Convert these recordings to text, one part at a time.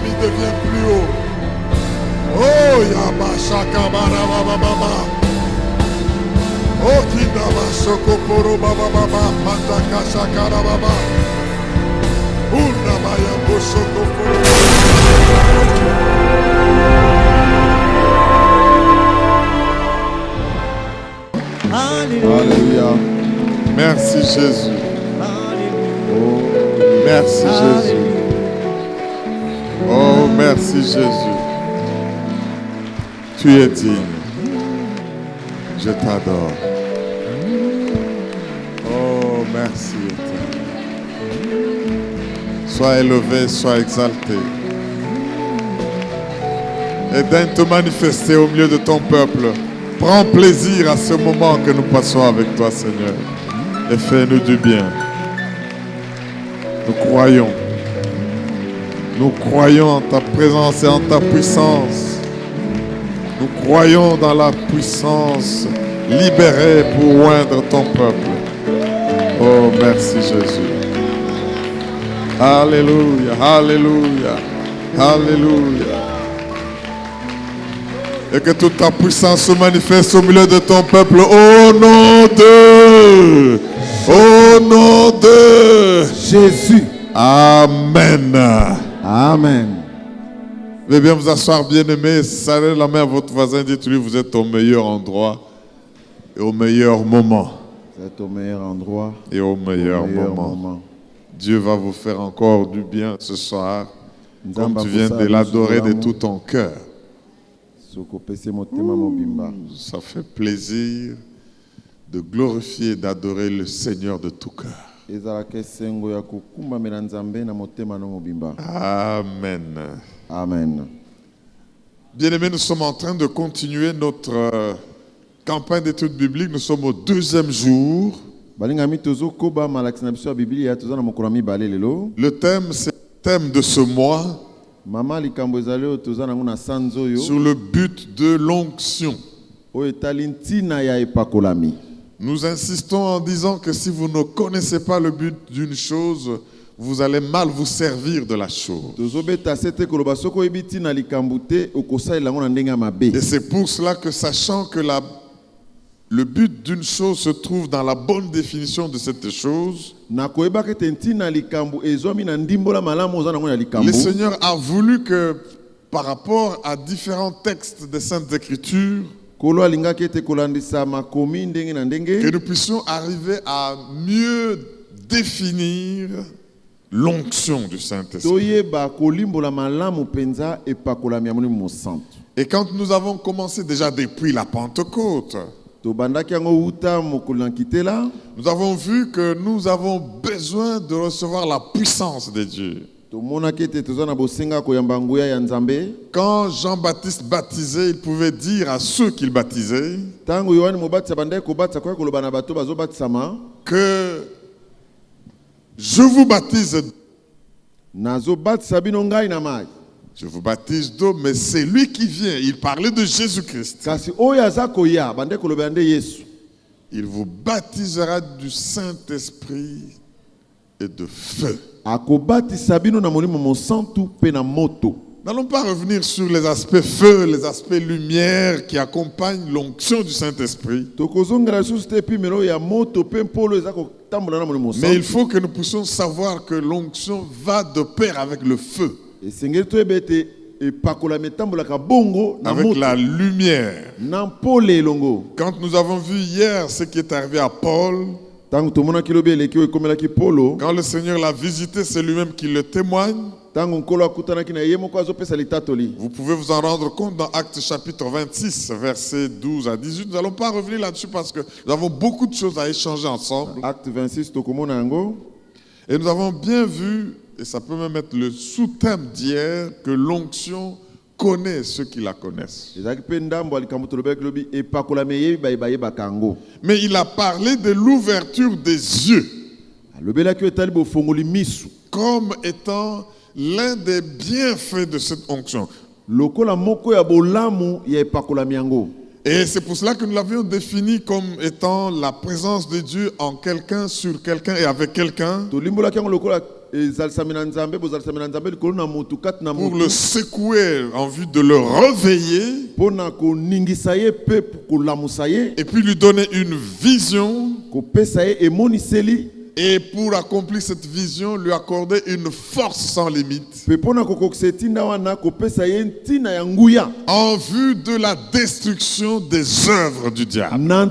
famille devient plus haut. Oh, Yabashaka Barababa. Oh, Kindaba Sokoporo Baba Baba. Pataka Shakara Baba. Unabaya Bosokoporo. Alléluia. Merci Jésus. Oh, merci Jésus. Oh, merci Jésus. Tu es digne. Je t'adore. Oh, merci Éternel. Sois élevé, sois exalté. Et daigne te manifester au milieu de ton peuple. Prends plaisir à ce moment que nous passons avec toi, Seigneur. Et fais-nous du bien. Nous croyons. Nous croyons en ta présence et en ta puissance. Nous croyons dans la puissance libérée pour oindre ton peuple. Oh, merci Jésus. Alléluia, alléluia, alléluia. Et que toute ta puissance se manifeste au milieu de ton peuple au nom de Jésus. Amen. Amen. Vous pouvez bien vous asseoir, bien-aimés. Serrez la main à votre voisin, dites-lui, vous êtes au meilleur endroit et au meilleur moment. Vous êtes au meilleur endroit et au meilleur moment. Dieu va vous faire encore du bien ce soir, comme tu viens de l'adorer de tout ton cœur. Ça fait plaisir de glorifier et d'adorer le Seigneur de tout cœur. Amen. Amen. Bien-aimés, nous sommes en train de continuer notre campagne d'études bibliques. Nous sommes au 2e jour. Le thème, c'est le thème de ce mois. Sur le but de l'onction. Nous insistons en disant que si vous ne connaissez pas le but d'une chose, vous allez mal vous servir de la chose. Et c'est pour cela que, sachant que le but d'une chose se trouve dans la bonne définition de cette chose, le Seigneur a voulu que, par rapport à différents textes des Saintes Écritures, que nous puissions arriver à mieux définir l'onction du Saint-Esprit. Et quand nous avons commencé déjà depuis la Pentecôte, nous avons vu que nous avons besoin de recevoir la puissance de Dieu. Quand Jean-Baptiste baptisait, il pouvait dire à ceux qu'il baptisait que je vous baptise. Je vous baptise d'eau, mais c'est lui qui vient. Il parlait de Jésus-Christ. Il vous baptisera du Saint-Esprit et de feu. Nous n'allons pas revenir sur les aspects feu, les aspects lumière qui accompagnent l'onction du Saint-Esprit. Mais il faut que nous puissions savoir que l'onction va de pair avec le feu. Avec la lumière. Quand nous avons vu hier ce qui est arrivé à Paul, quand le Seigneur l'a visité, c'est lui-même qui le témoigne. Vous pouvez vous en rendre compte dans Actes chapitre 26, versets 12 à 18. Nous n'allons pas revenir là-dessus parce que nous avons beaucoup de choses à échanger ensemble. Acte 26, et nous avons bien vu, et ça peut même être le sous-thème d'hier, que l'onction connaît ceux qui la connaissent. Mais il a parlé de l'ouverture des yeux comme étant l'un des bienfaits de cette onction. Et c'est pour cela que nous l'avions défini comme étant la présence de Dieu en quelqu'un, sur quelqu'un et avec quelqu'un. pour le secouer en vue de le réveiller et puis lui donner une vision. Et pour accomplir cette vision, lui accorder une force sans limite en vue de la destruction des œuvres du diable. Le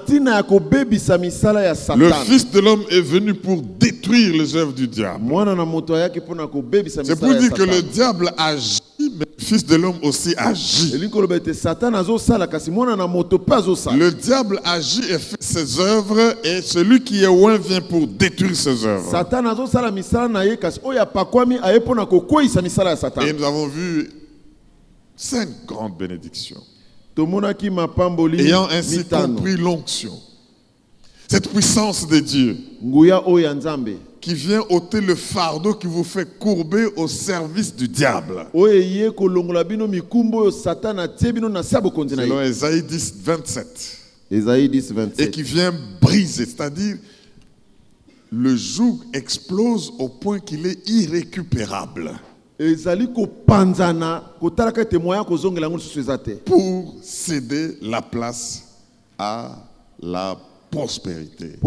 Fils de l'homme est venu pour détruire les œuvres du diable. C'est pour dire que le diable agit, mais le Fils de l'homme aussi agit. Le diable agit et fait ses œuvres, et celui qui est loin vient pour détruire ses œuvres. Et nous avons vu 5 grandes bénédictions, ayant ainsi compris l'onction, cette puissance de Dieu qui vient ôter le fardeau qui vous fait courber au service du diable. Selon Ésaïe 10, 27. Et qui vient briser, c'est-à-dire le joug explose au point qu'il est irrécupérable pour céder la place à la prospérité.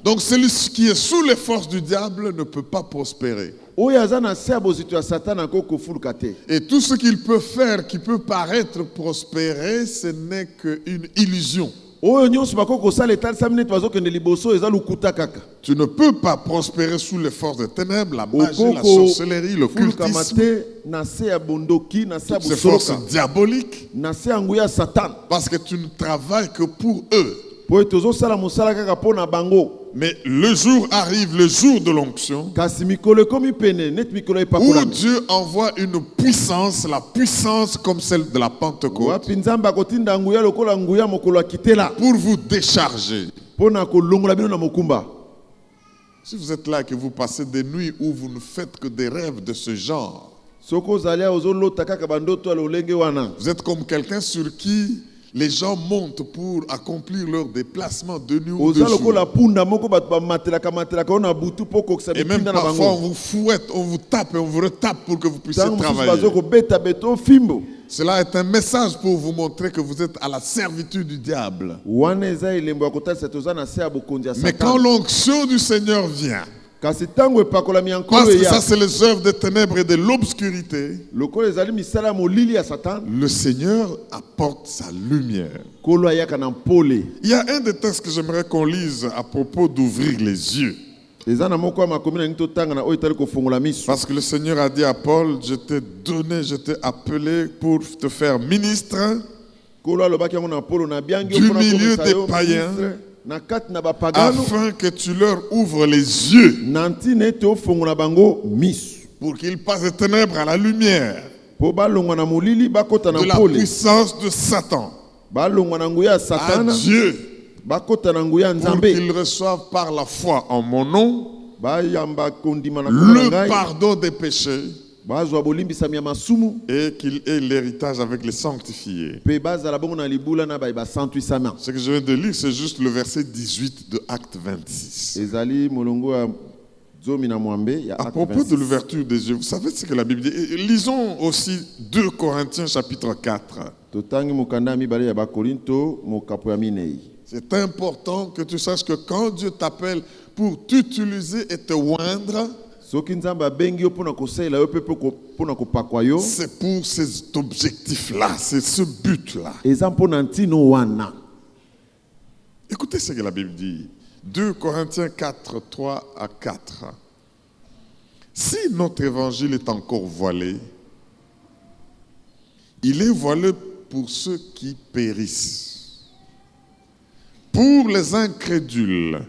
Donc celui qui est sous les forces du diable ne peut pas prospérer. Et tout ce qu'il peut faire qui peut paraître prospérer, ce n'est qu'une illusion. Tu ne peux pas prospérer sous les forces des ténèbres, la magie, la sorcellerie, l'occultisme, toutes ces forces diaboliques, parce que tu ne travailles que pour eux. Mais le jour arrive, le jour de l'onction, où Dieu envoie une puissance, la puissance comme celle de la Pentecôte, pour vous décharger. Si vous êtes là et que vous passez des nuits où vous ne faites que des rêves de ce genre, vous êtes comme quelqu'un sur qui les gens montent pour accomplir leur déplacement de nuit ou de jour. Et même parfois on vous fouette, on vous tape et on vous retape pour que vous puissiez travailler. Cela est un message pour vous montrer que vous êtes à la servitude du diable. Mais quand l'onction du Seigneur vient, parce que ça c'est les œuvres des ténèbres et de l'obscurité, le Seigneur apporte sa lumière. Il y a un des textes que j'aimerais qu'on lise à propos d'ouvrir les yeux. Parce que le Seigneur a dit à Paul, je t'ai donné, je t'ai appelé pour te faire ministre du milieu des païens, afin que tu leur ouvres les yeux pour qu'ils passent des ténèbres à la lumière de la puissance de Satan à Dieu, pour qu'ils reçoivent par la foi en mon nom le pardon des péchés et qu'il ait l'héritage avec les sanctifiés. Ce que je viens de lire, c'est juste le verset 18 de Acte 26. À propos de l'ouverture des yeux, vous savez ce que la Bible dit. Lisons aussi 2 Corinthiens chapitre 4. C'est important que tu saches que quand Dieu t'appelle pour t'utiliser et te oindre, c'est pour cet objectif-là, c'est ce but-là. Écoutez ce que la Bible dit. 2 Corinthiens 4, 3 à 4. Si notre évangile est encore voilé, il est voilé pour ceux qui périssent, pour les incrédules,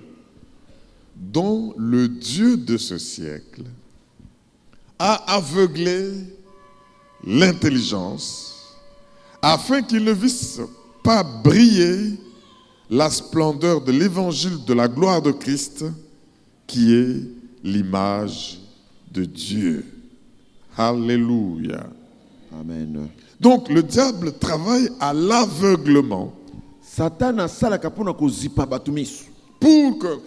dont le Dieu de ce siècle a aveuglé l'intelligence, afin qu'ils ne vissent pas briller la splendeur de l'évangile de la gloire de Christ, qui est l'image de Dieu. Alléluia. Amen. Donc le diable travaille à l'aveuglement pour que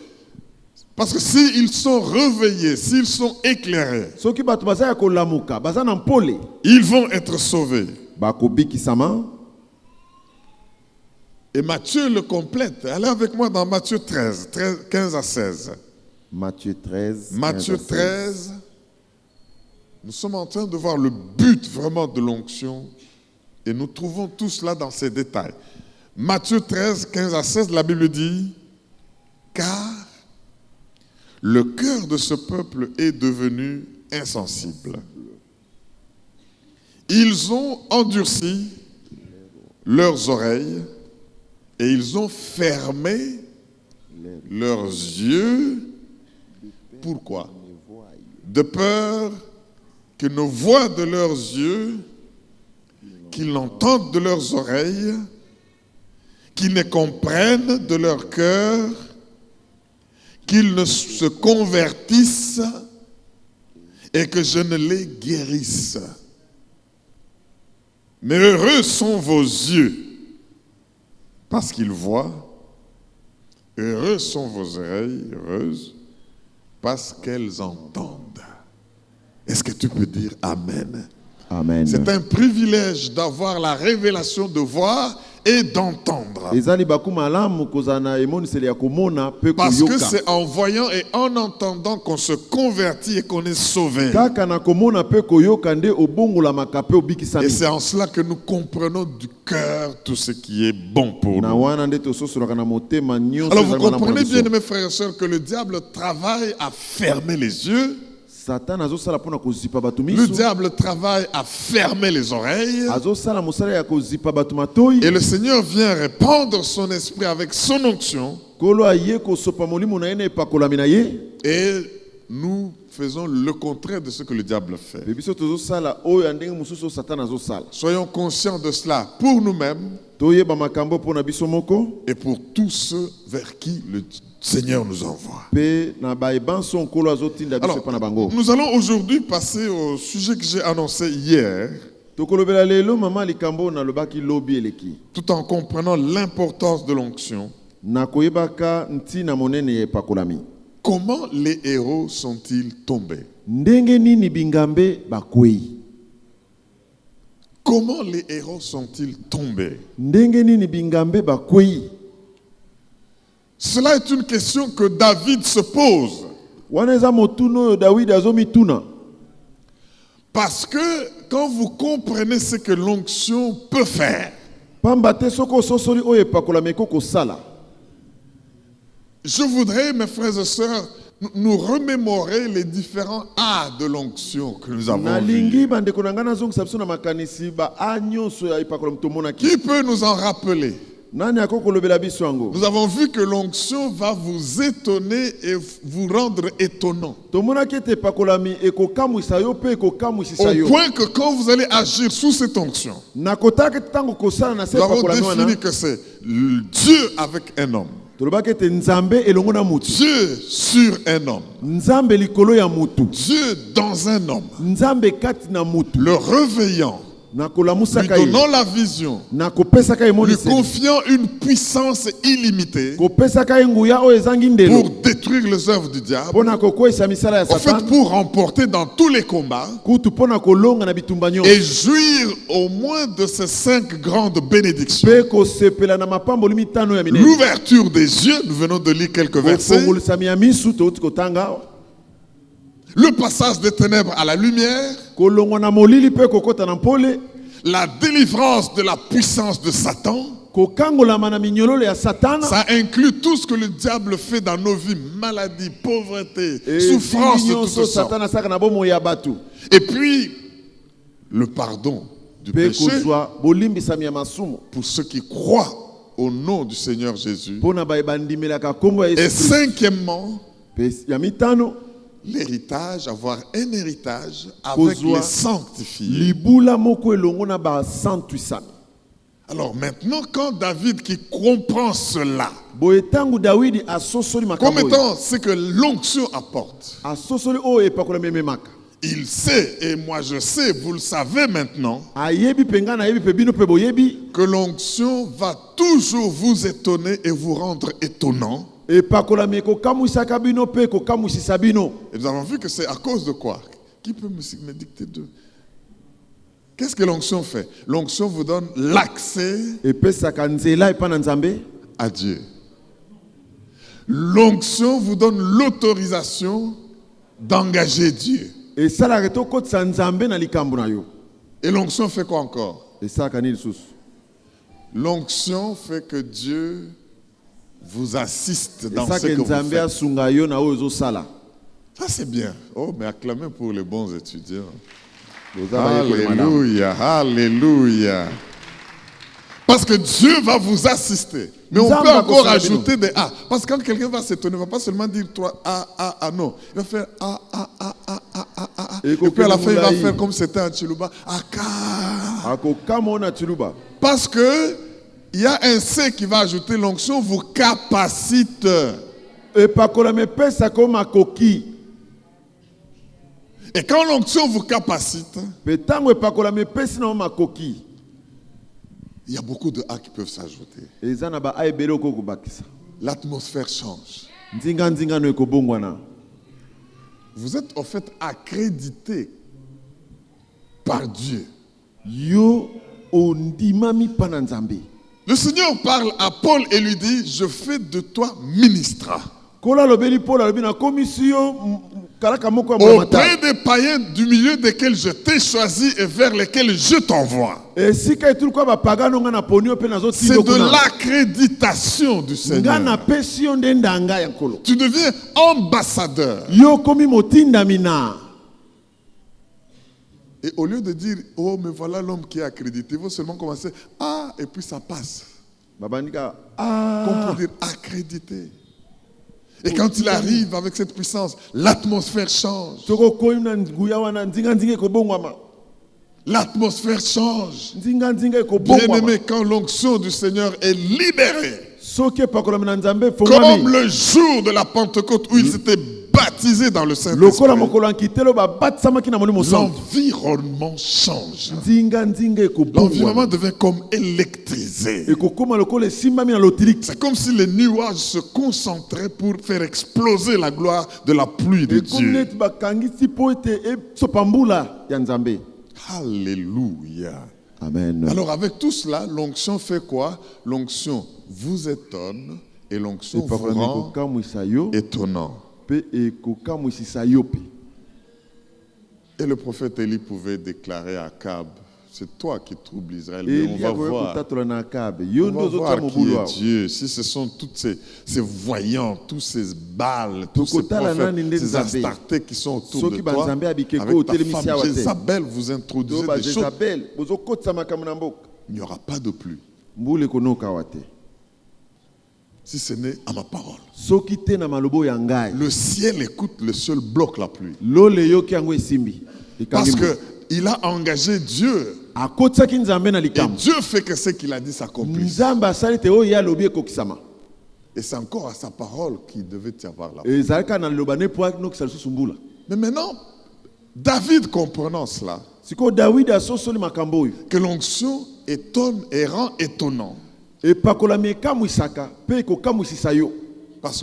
Parce que s'ils sont réveillés, s'ils sont éclairés, soki bato baza ya kolamuka baza na mpole ils vont être sauvés. bakobikisama. Et Matthieu le complète. Allez avec moi dans Matthieu 13, 15 à 16. Matthieu 13. Matthieu 13. Nous sommes en train de voir le but vraiment de l'onction. Et nous trouvons tout cela dans ces détails. Matthieu 13, 15 à 16, la Bible dit, « Car le cœur de ce peuple est devenu insensible. Ils ont endurci leurs oreilles et ils ont fermé leurs yeux. Pourquoi? De peur que ne voient de leurs yeux, qu'ils n'entendent de leurs oreilles, qu'ils ne comprennent de leur cœur, qu'ils ne se convertissent et que je ne les guérisse. Mais heureux sont vos yeux, parce qu'ils voient. Heureux sont vos oreilles, heureuses, parce qu'elles entendent. » Est-ce que tu peux dire Amen? Amen. C'est un privilège d'avoir la révélation de voir et d'entendre. Parce que c'est en voyant et en entendant qu'on se convertit et qu'on est sauvé. Et c'est en cela que nous comprenons du cœur tout ce qui est bon pour nous. Alors vous comprenez bien, mes frères et sœurs, que le diable travaille à fermer les yeux. Le diable travaille à fermer les oreilles. Et le Seigneur vient répandre son esprit avec son onction. Et nous faisons le contraire de ce que le diable fait. Soyons conscients de cela pour nous-mêmes et pour tous ceux vers qui le Seigneur nous envoie. Alors, nous allons aujourd'hui passer au sujet que j'ai annoncé hier, tout en comprenant l'importance de l'onction. Comment les héros sont-ils tombés? Comment les héros sont-ils tombés? Cela est une question que David se pose. Parce que quand vous comprenez ce que l'onction peut faire, je voudrais, mes frères et sœurs, nous remémorer les différents A de l'onction que nous avons vus. Qui peut nous en rappeler? Nous avons vu que l'onction va vous étonner et vous rendre étonnant. Au point que quand vous allez agir sous cette onction, nous avons défini que c'est Dieu avec un homme. Dieu sur un homme. Dieu dans un homme. Le réveillant. Lui donnant la vision, lui confiant une puissance illimitée pour détruire les œuvres du diable, en fait pour remporter dans tous les combats et jouir au moins de ces 5 grandes bénédictions. L'ouverture des yeux, nous venons de lire quelques versets. Le passage des ténèbres à la lumière. La délivrance de la puissance de Satan. Ça inclut tout ce que le diable fait dans nos vies, maladie, pauvreté, souffrance de toutes sortes. Et puis, le pardon du péché pour ceux qui croient au nom du Seigneur Jésus. Et cinquièmement, l'héritage, avoir un héritage avec les sanctifiés. Alors maintenant, quand David qui comprend cela, comme étant ce que l'onction apporte, il sait, et moi je sais, vous le savez maintenant, que l'onction va toujours vous étonner et vous rendre étonnant. Et nous avons vu que c'est à cause de quoi? Qui peut me dicter deux? Qu'est-ce que l'onction fait? L'onction vous donne l'accès à Dieu. L'onction vous donne l'autorisation d'engager Dieu. Et l'onction fait quoi encore? L'onction fait que Dieu vous assiste dans ce que vous faites. Ça c'est bien. Oh, mais acclamez pour les bons étudiants. Alléluia, alléluia. Parce que Dieu va vous assister. Mais on peut encore ajouter des A. Parce que quand quelqu'un va s'étonner, il ne va pas seulement dire toi A, non. Il va faire A. Et puis à la fin, il va faire comme c'était un Chiluba. Parce que il y a un C qui va ajouter l'onction vous capacite. Et quand l'onction vous capacite, il y a beaucoup de A qui peuvent s'ajouter. L'atmosphère change. Vous êtes en fait accrédité par Dieu. Le Seigneur parle à Paul et lui dit, je fais de toi ministre. Auprès des païens du milieu desquels je t'ai choisi et vers lesquels je t'envoie. C'est de l'accréditation du Seigneur. Tu deviens ambassadeur. Et au lieu de dire, oh mais voilà l'homme qui est accrédité, il faut seulement commencer, et puis ça passe. Comme pour dire accrédité. Et quand il arrive avec cette puissance, l'atmosphère change. L'atmosphère change. Bien-aimé, quand l'onction du Seigneur est libérée, comme le jour de la Pentecôte où il s'était baptisé dans le Saint-Esprit, l'environnement change. L'environnement devient comme électrisé. C'est comme si les nuages se concentraient pour faire exploser la gloire de la pluie de Dieu. Alléluia. Amen. Alors avec tout cela, l'onction fait quoi? L'onction vous étonne et l'onction vous rend étonnant. Et le prophète Élie pouvait déclarer à Akab, c'est toi qui troubles Israël, mais on va voir qui est Dieu. Si ce sont tous ces voyants, tous ces Baals, tous ces prophètes, ces Astartés qui sont autour de toi, avec ta femme Jézabel, vous introduisez des choses. Il n'y aura pas de pluie si ce n'est à ma parole. Le ciel écoute, le ciel bloque la pluie. Parce qu'il a engagé Dieu. Et Dieu fait que ce qu'il a dit s'accomplisse. Et c'est encore à sa parole qu'il devait y avoir la pluie. Mais maintenant, David comprenant cela, que l'onction étonne et rend étonnant. Parce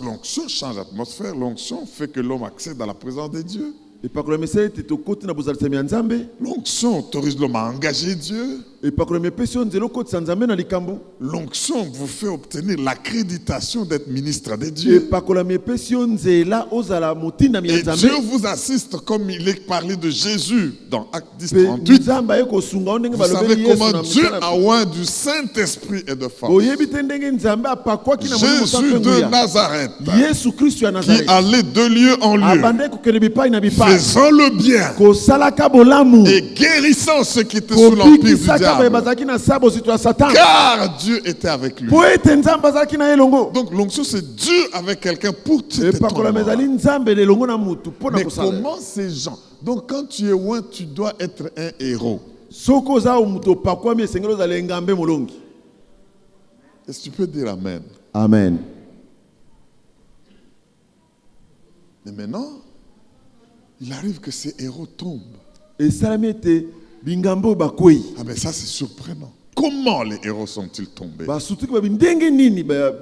que l'onction change l'atmosphère, l'onction fait que l'homme accède à la présence de Dieu. L'onction autorise l'homme à engager Dieu. L'onction vous fait obtenir l'accréditation d'être ministre de Dieu. Et Dieu vous assiste comme il est parlé de Jésus dans Acte 10, 38. Vous savez comment Dieu a oint du Saint-Esprit et de force Jésus de Nazareth, qui allait de lieu en lieu, faisant le bien et guérissant ceux qui étaient sous l'empire du diable, car Dieu était avec lui. Donc l'onction, c'est Dieu avec quelqu'un pour te Mais comment ces gens? Donc quand tu es loin, tu dois être un héros. Est-ce que tu peux dire Amen? Amen. Mais maintenant, il arrive que ces héros tombent. Ah mais ça c'est surprenant. Comment les héros sont-ils tombés?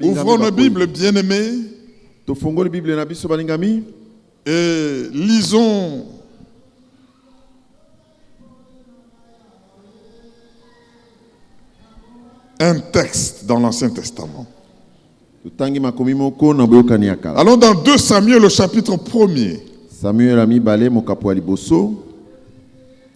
Ouvrons nos Bibles, bien-aimés. Tofongoli Bible na biso balingami. Et lisons un texte dans l'Ancien Testament. Totangi makomi moko na boyokani ya kala. Allons dans 2 Samuel au chapitre 1er. Samuel ami balé mokapo liboso.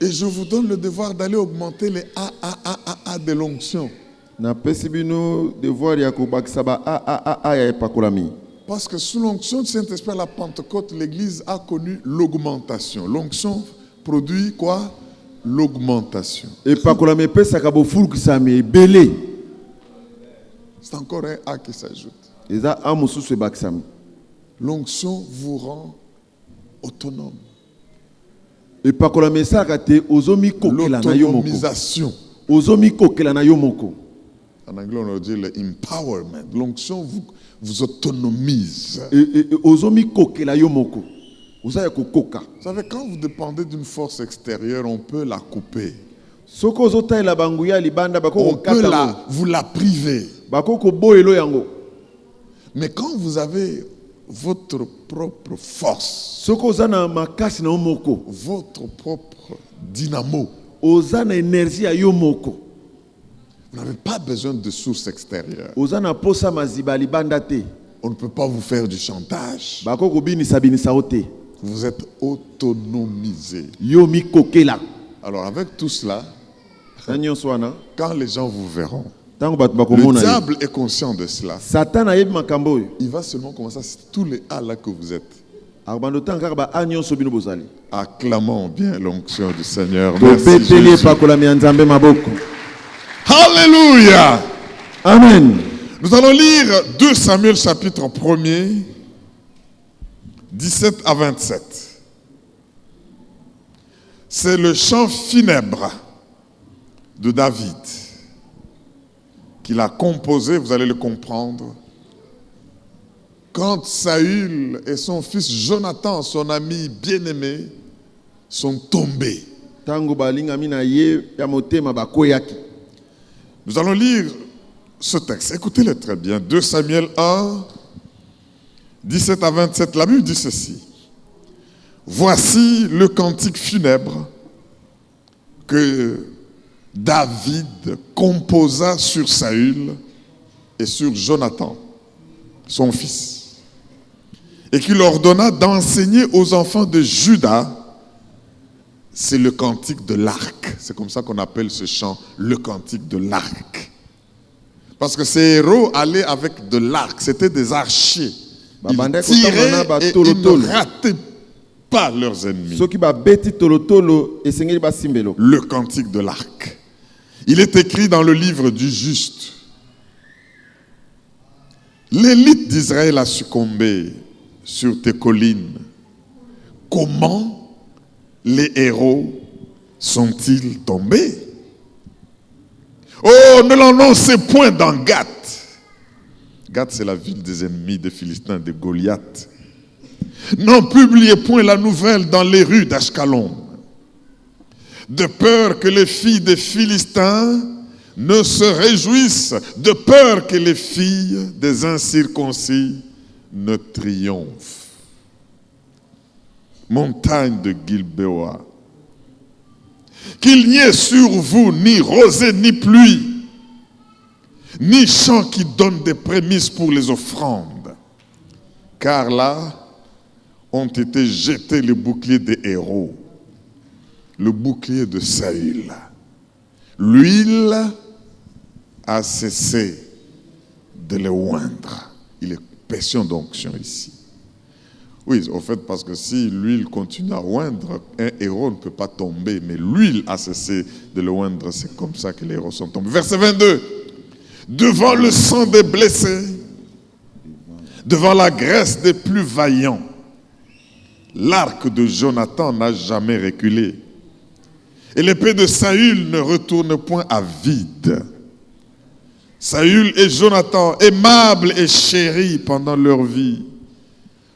Et je vous donne le devoir d'aller augmenter les A de l'onction. Na pesi bino devoir ya kobakisa ba a ya epakolami. Parce que sous l'onction du Saint-Esprit à la Pentecôte, l'Église a connu l'augmentation. L'onction produit quoi? L'augmentation. Epakolami pesaka bo fulukisa me belé. C'est encore un A qui s'ajoute. Eza amususu ebakisami. L'onction vous rend autonome. Epakolami esaka te ozomi kokela na yo moko. L'autonomisation. Ozomi kokela na yo moko. En anglais, on dit le empowerment. L'onction vous autonomise. Ozomi kokela yo moko. Uzaya kokoka. Vous savez, quand vous dépendez d'une force extérieure, on peut la couper. Soko zota ela banguya libanda bako On peut kokata. vous la priver. Bako koboyelo yango. Mais quand vous avez votre propre force, Soko zana makasi na omoko. votre propre dynamo, Ozana énergie ya yo moko. vous n'avez pas besoin de sources extérieures. Ozana posa maziba libanda te. On ne peut pas vous faire du chantage. Bako kobinisa binisa ote. Vous êtes autonomisé. Yo mi kokela. Alors avec tout cela, Nanyo swana. quand les gens vous verront, Tango bat le bakomona. diable est conscient de cela. Satan a yebi makambo yo. Il va seulement commencer à citer tous les A là que vous êtes. Arbando tanga ba anyo so bino bozali. Acclamons bien l'onction du Seigneur. Merci Topeteli Jésus. epakolami ya Nzambe maboko. Alléluia. Amen. Nous allons lire 2 Samuel chapitre 1er, 17 à 27. C'est le chant funèbre de David qu'il a composé, vous allez le comprendre. Quand Saül et son fils Jonathan, son ami bien-aimé, sont tombés. Tango balingami na ye ya motema bakoyaki. Nous allons lire ce texte. Écoutez-le très bien. 2 Samuel 1, 17 à 27. La Bible dit ceci. Voici le cantique funèbre que David composa sur Saül et sur Jonathan, son fils, et qu'il ordonna d'enseigner aux enfants de Juda. C'est le cantique de l'arc. C'est comme ça qu'on appelle ce chant, le cantique de l'arc. Parce que ces héros allaient avec de l'arc. C'était des archers. Ils tiraient et ils ne rataient pas leurs ennemis. Soki ba beti tolotolo esengeli ba simbelo. Le cantique de l'arc. Il est écrit dans le livre du juste. L'élite d'Israël a succombé sur tes collines. Comment les héros sont-ils tombés? Oh, ne l'annoncez point dans Gath. Gath, c'est la ville des ennemis des Philistins, de Goliath. N'en publiez point la nouvelle dans les rues d'Ashkelon, de peur que les filles des Philistins ne se réjouissent, de peur que les filles des incirconcis ne triomphent. Montagne de Gilboa, qu'il n'y ait sur vous ni rosée ni pluie, ni champ qui donne des prémices pour les offrandes, car là ont été jetés les boucliers des héros, le bouclier de Saül. L'huile a cessé de les oindre. Il est question d'onction ici. Oui, au fait, parce que si l'huile continue à oindre, un héros ne peut pas tomber, mais l'huile a cessé de le oindre. C'est comme ça que les héros sont tombés. Verset 22. Devant le sang des blessés, devant la graisse des plus vaillants, l'arc de Jonathan n'a jamais reculé. Et l'épée de Saül ne retourne point à vide. Saül et Jonathan, aimables et chéris pendant leur vie,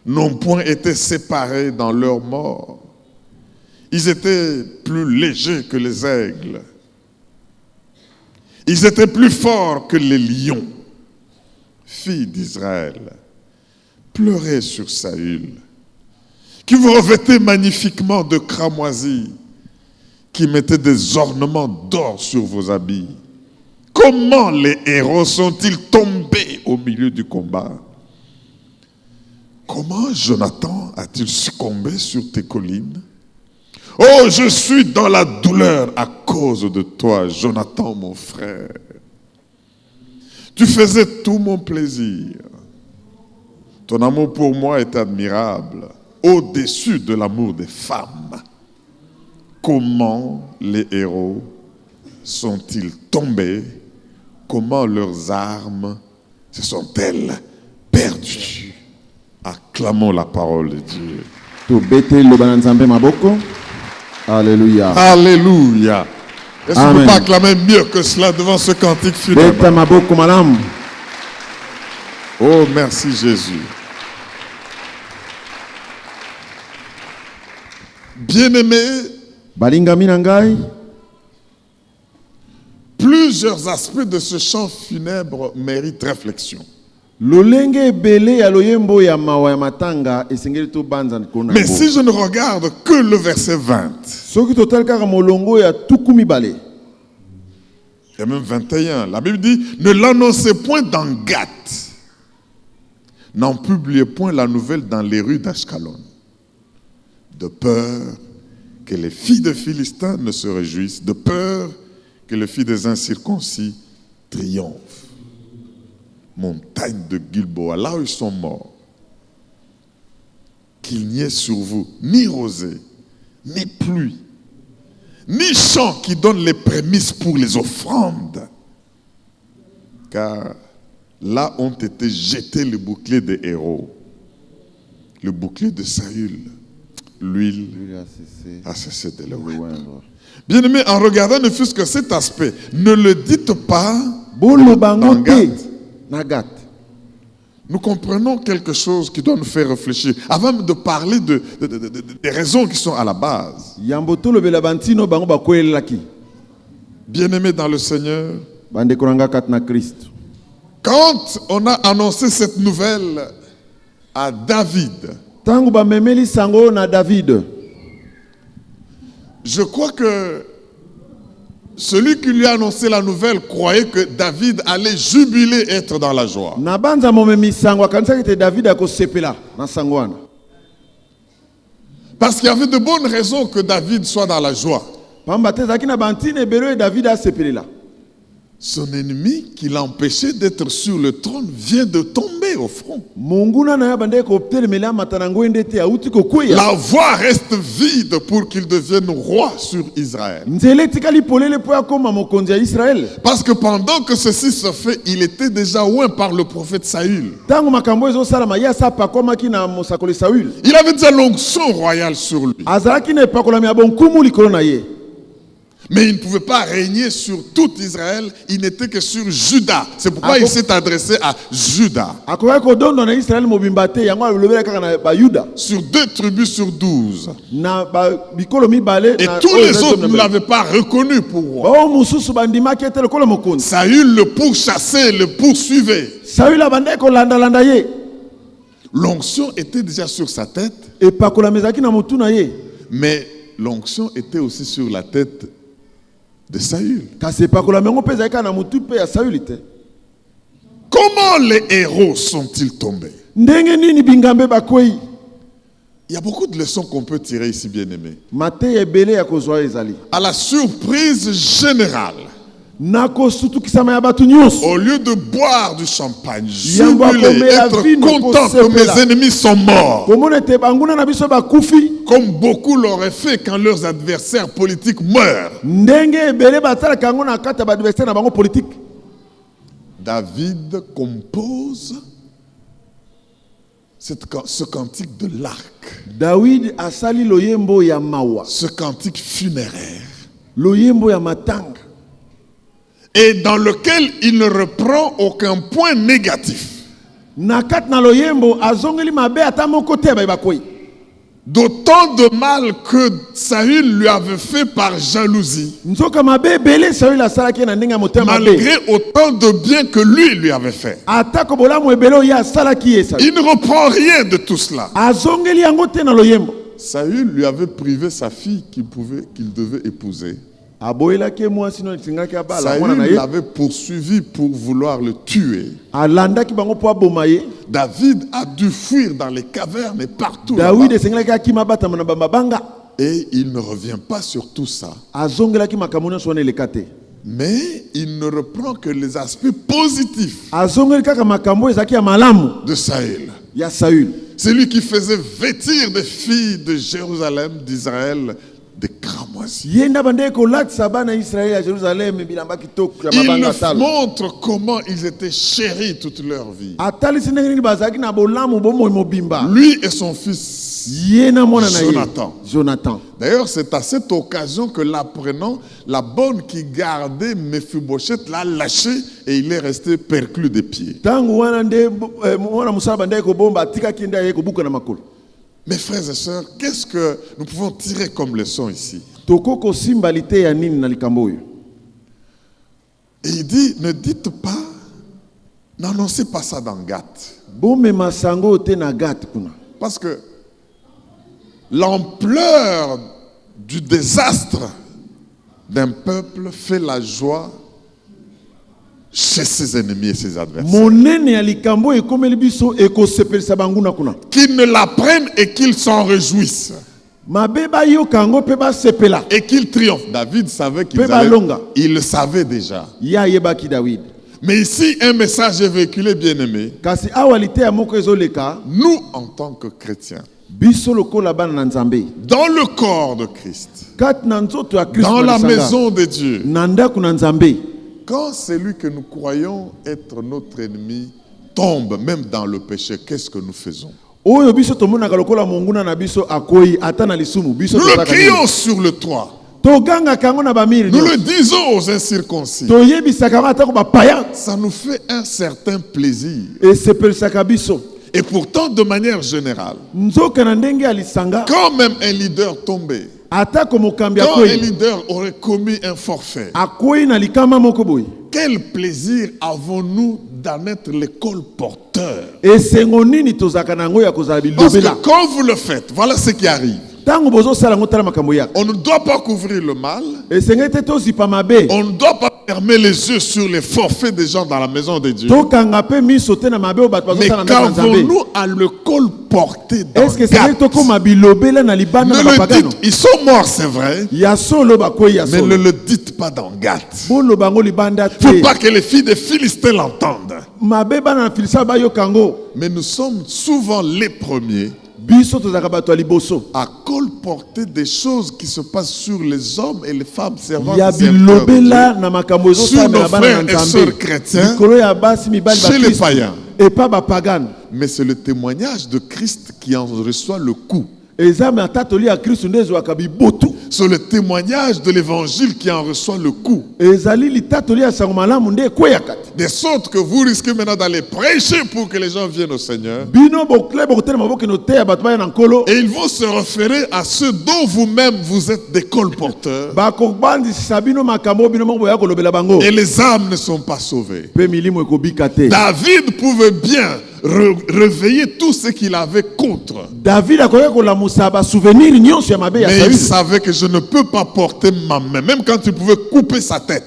n'ont point été séparés dans leur mort. Ils étaient plus légers que les aigles. Ils étaient plus forts que les lions. Filles d'Israël, pleurez sur Saül, qui vous revêtait magnifiquement de cramoisis, qui mettait des ornements d'or sur vos habits. Comment les héros sont-ils tombés au milieu du combat? Comment Jonathan a-t-il succombé sur tes collines? Oh, je suis dans la douleur à cause de toi, Jonathan, mon frère. Tu faisais tout mon plaisir. Ton amour pour moi est admirable, au-dessus de l'amour des femmes. Comment les héros sont-ils tombés? Comment leurs armes se sont-elles perdues? Acclamons la parole de Dieu. Alléluia. Alléluia. Est-ce qu'on ne peut pas acclamer mieux que cela devant ce cantique funèbre? Oh, merci Jésus. Bien-aimés, plusieurs aspects de ce chant funèbre méritent réflexion. Mais si je ne regarde que le verset 20, et même 21, la Bible dit, ne l'annoncez point dans Gath, n'en publiez point la nouvelle dans les rues d'Ashkelon, de peur que les filles de Philistins ne se réjouissent, de peur que les filles des incirconcis triomphent. Montagne de Gilboa, là où ils sont morts, qu'il n'y ait sur vous ni rosée, ni pluie, ni champ qui donne les prémices pour les offrandes. Car là ont été jetés les boucliers des héros, le bouclier de Saül, l'huile a cessé de le oindre. Bien-aimés, en regardant ne fût-ce que cet aspect, ne le dites pas dans Gath. Nous comprenons quelque chose qui doit nous faire réfléchir avant de parler des raisons qui sont à la base. Bien-aimés dans le Seigneur, quand on a annoncé cette nouvelle à David, je crois que celui qui lui a annoncé la nouvelle croyait que David allait jubiler, être dans la joie. Parce qu'il y avait de bonnes raisons que David soit dans la joie. Son ennemi qui l'empêchait d'être sur le trône vient de tomber au front. La voie reste vide pour qu'il devienne roi sur Israël. Parce que pendant que ceci se fait, il était déjà oint par le prophète Saül. Il avait déjà l'onction royale sur lui. Mais il ne pouvait pas régner sur tout Israël, il n'était que sur Juda. C'est pourquoi il s'est adressé à Juda. Sur 2 tribus sur 12. Et tous les autres ne l'avaient pas reconnu pour roi. Saül le pourchassait, le poursuivait. L'onction était déjà sur sa tête. Mais l'onction était aussi sur la tête de Saül. Comment les héros sont-ils tombés? Il y a beaucoup de leçons qu'on peut tirer ici, bien-aimés. À la surprise générale, au lieu de boire du champagne, jubiler, être content que mes ennemis sont morts, comme beaucoup l'auraient fait quand leurs adversaires politiques meurent, David compose ce cantique de l'arc, ce cantique funéraire, et dans lequel il ne reprend aucun point négatif. d'autant de mal que Saül lui avait fait par jalousie, malgré autant de bien que lui avait fait. Il ne reprend rien de tout cela. Saül lui avait privé sa fille qu'il devait épouser. Saül l'avait poursuivi pour vouloir le tuer. David a dû fuir dans les cavernes et partout là-bas. Et il ne revient pas sur tout ça. Mais il ne reprend que les aspects positifs de Saül. C'est lui qui faisait vêtir des filles de Jérusalem, d'Israël, des cramoisis. Il nous montre comment ils étaient chéris toute leur vie. Lui et son fils Jonathan. D'ailleurs, c'est à cette occasion que l'apprenant, la bonne qui gardait Mephibosheth l'a lâché et il est resté perclus des pieds. Mes frères et sœurs, qu'est-ce que nous pouvons tirer comme leçon ici? Et il dit, ne dites pas, n'annoncez pas ça dans Gath. Parce que l'ampleur du désastre d'un peuple fait la joie chez ses ennemis et ses adversaires. Qu'ils ne l'apprennent et qu'ils s'en réjouissent. Et qu'ils triomphent. David savait il le savait déjà. Mais ici, un message est véhiculé, bien-aimé. Nous, en tant que chrétiens, dans le corps de Christ, dans la maison de Dieu, quand celui que nous croyons être notre ennemi tombe même dans le péché, qu'est-ce que nous faisons? Nous le crions sur le toit. Nous le disons aux incirconcis. Ça nous fait un certain plaisir. Et pourtant, de manière générale, quand même un leader tombait, quand un leader aurait commis un forfait, quel plaisir avons-nous d'en être les colporteurs? Parce que quand vous le faites, voilà ce qui arrive. On ne doit pas couvrir le mal. On ne doit pas fermer les yeux sur les forfaits des gens dans la maison de Dieu. Mais qu'avons-nous à le colporter dans Gath? Ne le dites, ils sont morts, c'est vrai. Mais ne le dites pas dans Gath. Il ne faut pas que les filles des Philistins l'entendent. Mais nous sommes souvent les premiers à colporter des choses qui se passent sur les hommes et les femmes servant sur nos frères et sœurs chrétiens, chez les païens. Mais c'est le témoignage de Christ qui en reçoit le coup. C'est le témoignage de l'évangile qui en reçoit le coup. De sorte que vous risquez maintenant d'aller prêcher pour que les gens viennent au Seigneur. Et ils vont se référer à ceux dont vous-même vous êtes des colporteurs. Et les âmes ne sont pas sauvées. David pouvait bien réveiller tout ce qu'il avait contre. Mais il savait que je ne peux pas porter ma main. Même quand il pouvait couper sa tête.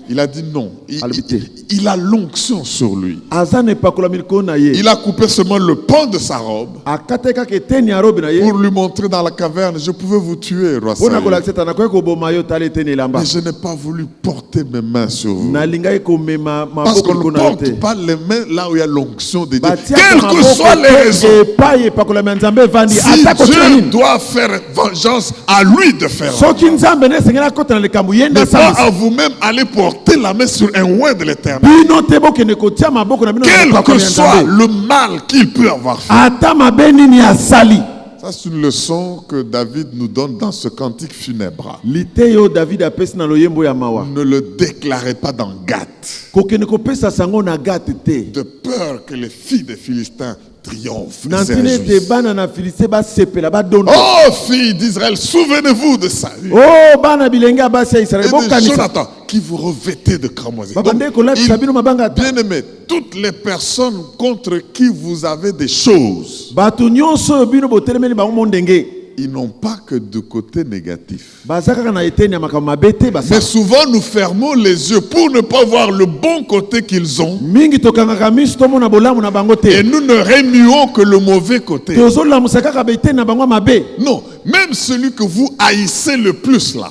Il a dit non. Il a l'onction sur lui. Il a coupé seulement le pan de sa robe pour lui montrer dans la caverne, je pouvais vous tuer, roi Saül. Mais je n'ai pas voulu porter mes mains sur vous. Parce qu'on ne porte pas les mains là où il y a l'onction de Dieu. Quelles que soient les raisons. Si Dieu doit faire vengeance, à lui de faire vengeance. Mais pas à vous-même aller porter la main sur un oint de l'Éternel. Quel que soit le mal qu'il peut avoir fait. Ça, c'est une leçon que David nous donne dans ce cantique funèbre. Ne le déclarez pas dans Gath. De peur que les filles des Philistins triomphe. Nantine te bana na Philisté ba sepela ba dondo. Oh, filles d'Israël, souvenez-vous de ça. Oh, bana bilenga ba sa Israël. Et de Jonathan, qui vous revêtez de cramoisi. Bien-aimés, toutes les personnes contre qui vous avez des choses, ils n'ont pas que de côté négatif. Mais souvent nous fermons les yeux pour ne pas voir le bon côté qu'ils ont. Et nous ne remuons que le mauvais côté. Non, même celui que vous haïssez le plus là,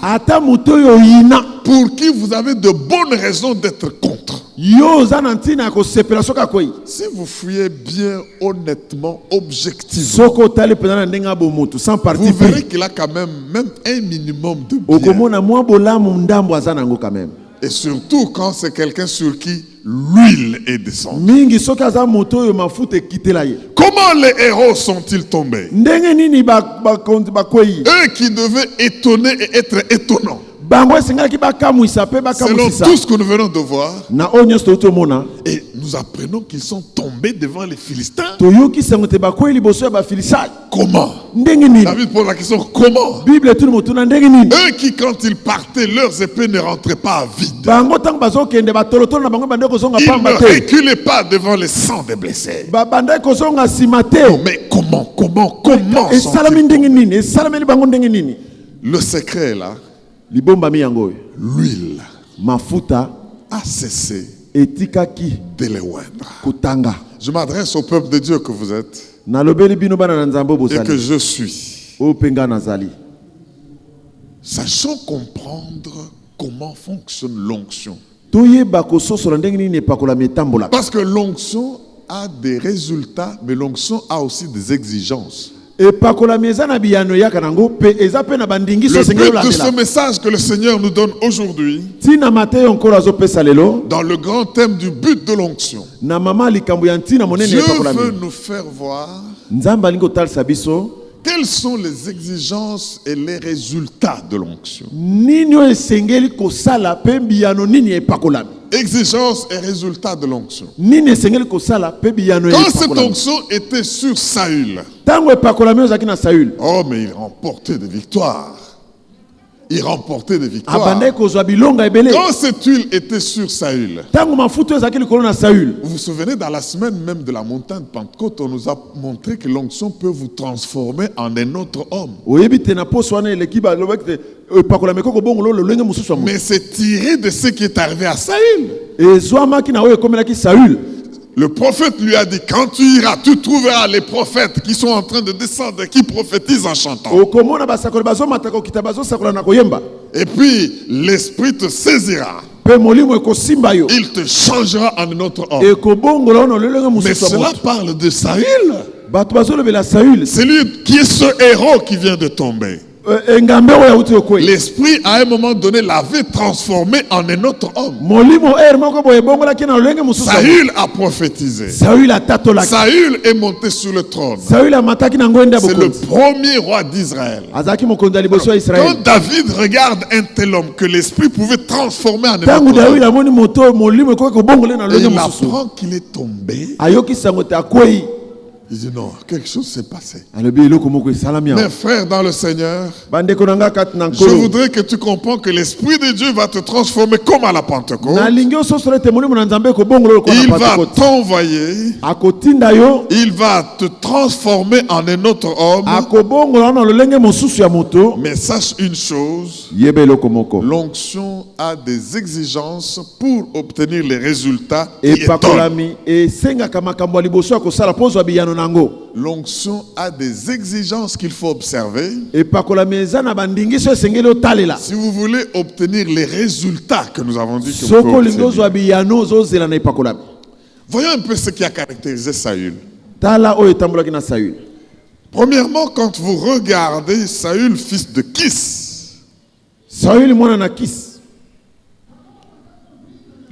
pour qui vous avez de bonnes raisons d'être contre. Si vous fouillez bien, honnêtement, objectivement, vous verrez qu'il a quand même un minimum de bien. Et surtout quand c'est quelqu'un sur qui l'huile est descendue. Comment les héros sont-ils tombés? Eux qui devaient étonner et être étonnants. Selon tout ce que nous venons de voir, et nous apprenons qu'ils sont tombés devant les Philistins. Comment? David pose la question, comment? Eux qui, quand ils partaient, leurs épées ne rentraient pas à vide. Ils ne reculaient pas devant les sangs des blessés. Mais comment sont-ils? Le secret est là. L'huile a cessé de les oindre. Je m'adresse au peuple de Dieu que vous êtes et que je suis. Sachons comprendre comment fonctionne l'onction. Parce que l'onction a des résultats, mais l'onction a aussi des exigences. Le but de ce message que le Seigneur nous donne aujourd'hui, dans le grand thème du but de l'onction, Dieu veut nous faire voir quelles sont les exigences et les résultats de l'onction. Exigences et résultats de l'onction. Quand cette onction était sur Saül, oh, mais il remportait des victoires. Il remportait des victoires. Quand cette huile était sur Saül, vous vous souvenez, dans la semaine même de la montagne de Pentecôte, on nous a montré que l'onction peut vous transformer en un autre homme. Mais c'est tiré de ce qui est arrivé à Saül. Le prophète lui a dit, quand tu iras, tu trouveras les prophètes qui sont en train de descendre, qui prophétisent en chantant. Et puis, l'esprit te saisira. Il te changera en un autre homme. Mais cela parle de Saül. C'est lui qui est ce héros qui vient de tomber. L'esprit à un moment donné l'avait transformé en un autre homme. Saül a prophétisé. Saül est monté sur le trône. C'est le premier roi d'Israël. Quand David regarde un tel homme que l'esprit pouvait transformer en un autre homme, et il apprend qu'il est tombé. Il dit non, quelque chose s'est passé. Mes frères dans le Seigneur, je voudrais que tu comprennes que l'Esprit de Dieu va te transformer comme à la Pentecôte. Il va t'envoyer. Il va te transformer en un autre homme. Mais sache une chose, l'onction a des exigences pour obtenir les résultats qui étonnent. L'onction a des exigences qu'il faut observer. Si vous voulez obtenir les résultats que nous avons dit que vous pouvez obtenir. Voyons un peu ce qui a caractérisé Saül. Premièrement, quand vous regardez Saül, fils de Kis,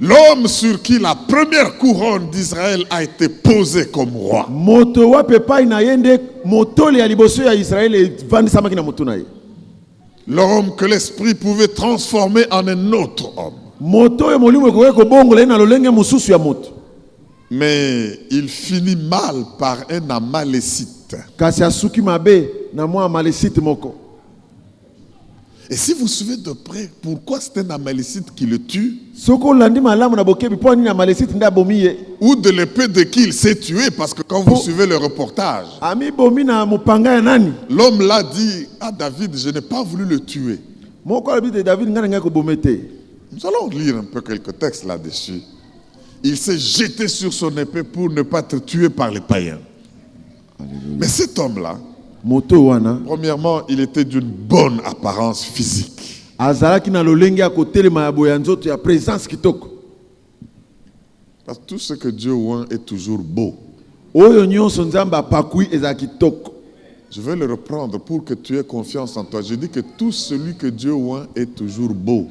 l'homme sur qui la première couronne d'Israël a été posée comme roi. L'homme que l'esprit pouvait transformer en un autre homme. Mais il finit mal par un Amalécite. Kasi asuki mabe na mwa Amalécite moko. Et si vous suivez de près, pourquoi c'est un Amalécite qui le tue? Soko landi malamu na bokebi po ni Amalécite nda bomiye. Ou de l'épée de qui il s'est tué, parce que quand vous suivez le reportage, Ami bomi na mupanga ya nani? l'homme l'a dit à David, je n'ai pas voulu le tuer. Moko abi de David ngana ngako bomete. Nous allons lire un peu quelques textes là-dessus. Il s'est jeté sur son épée pour ne pas être tué par les païens. Alléluia. Mais cet homme-là, premièrement, il était d'une bonne apparence physique. Parce que tout ce que Dieu oint est toujours beau. Je vais le reprendre pour que tu aies confiance en toi. Je dis que tout celui que Dieu oint est toujours beau.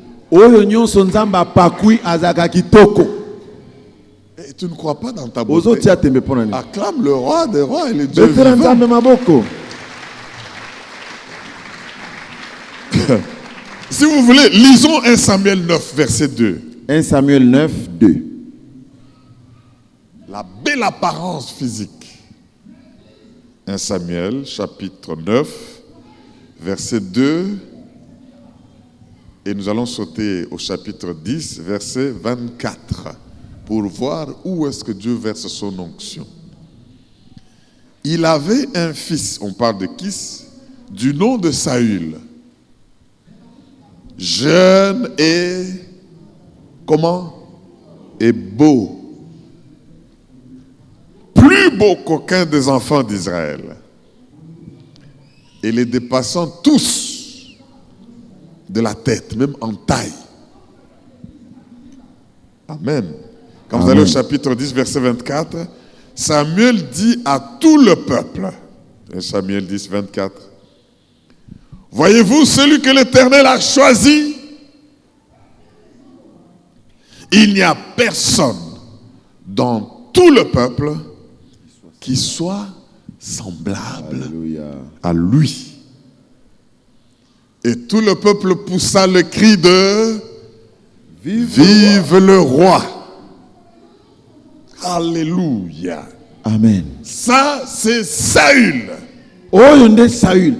Et tu ne crois pas dans ta beauté. Acclame le roi des rois et le Dieu vivant. Si vous voulez, lisons 1 Samuel 9, verset 2. 1 Samuel 9, 2. La belle apparence physique. 1 Samuel, chapitre 9, verset 2. Et nous allons sauter au chapitre 10, verset 24. Pour voir où est-ce que Dieu verse son onction. Il avait un fils, on parle de Kis, du nom de Saül. Jeune et, comment? Et beau. Plus beau qu'aucun des enfants d'Israël. Et les dépassant tous de la tête, même en taille. Amen. Quand vous allez au chapitre 10, verset 24, Samuel dit à tout le peuple, Samuel 10, 24, voyez-vous celui que l'Éternel a choisi? Il n'y a personne dans tout le peuple qui soit semblable à lui. Et tout le peuple poussa le cri de Vive le roi. Alléluia. Amen. Ça, c'est Saül. Saül.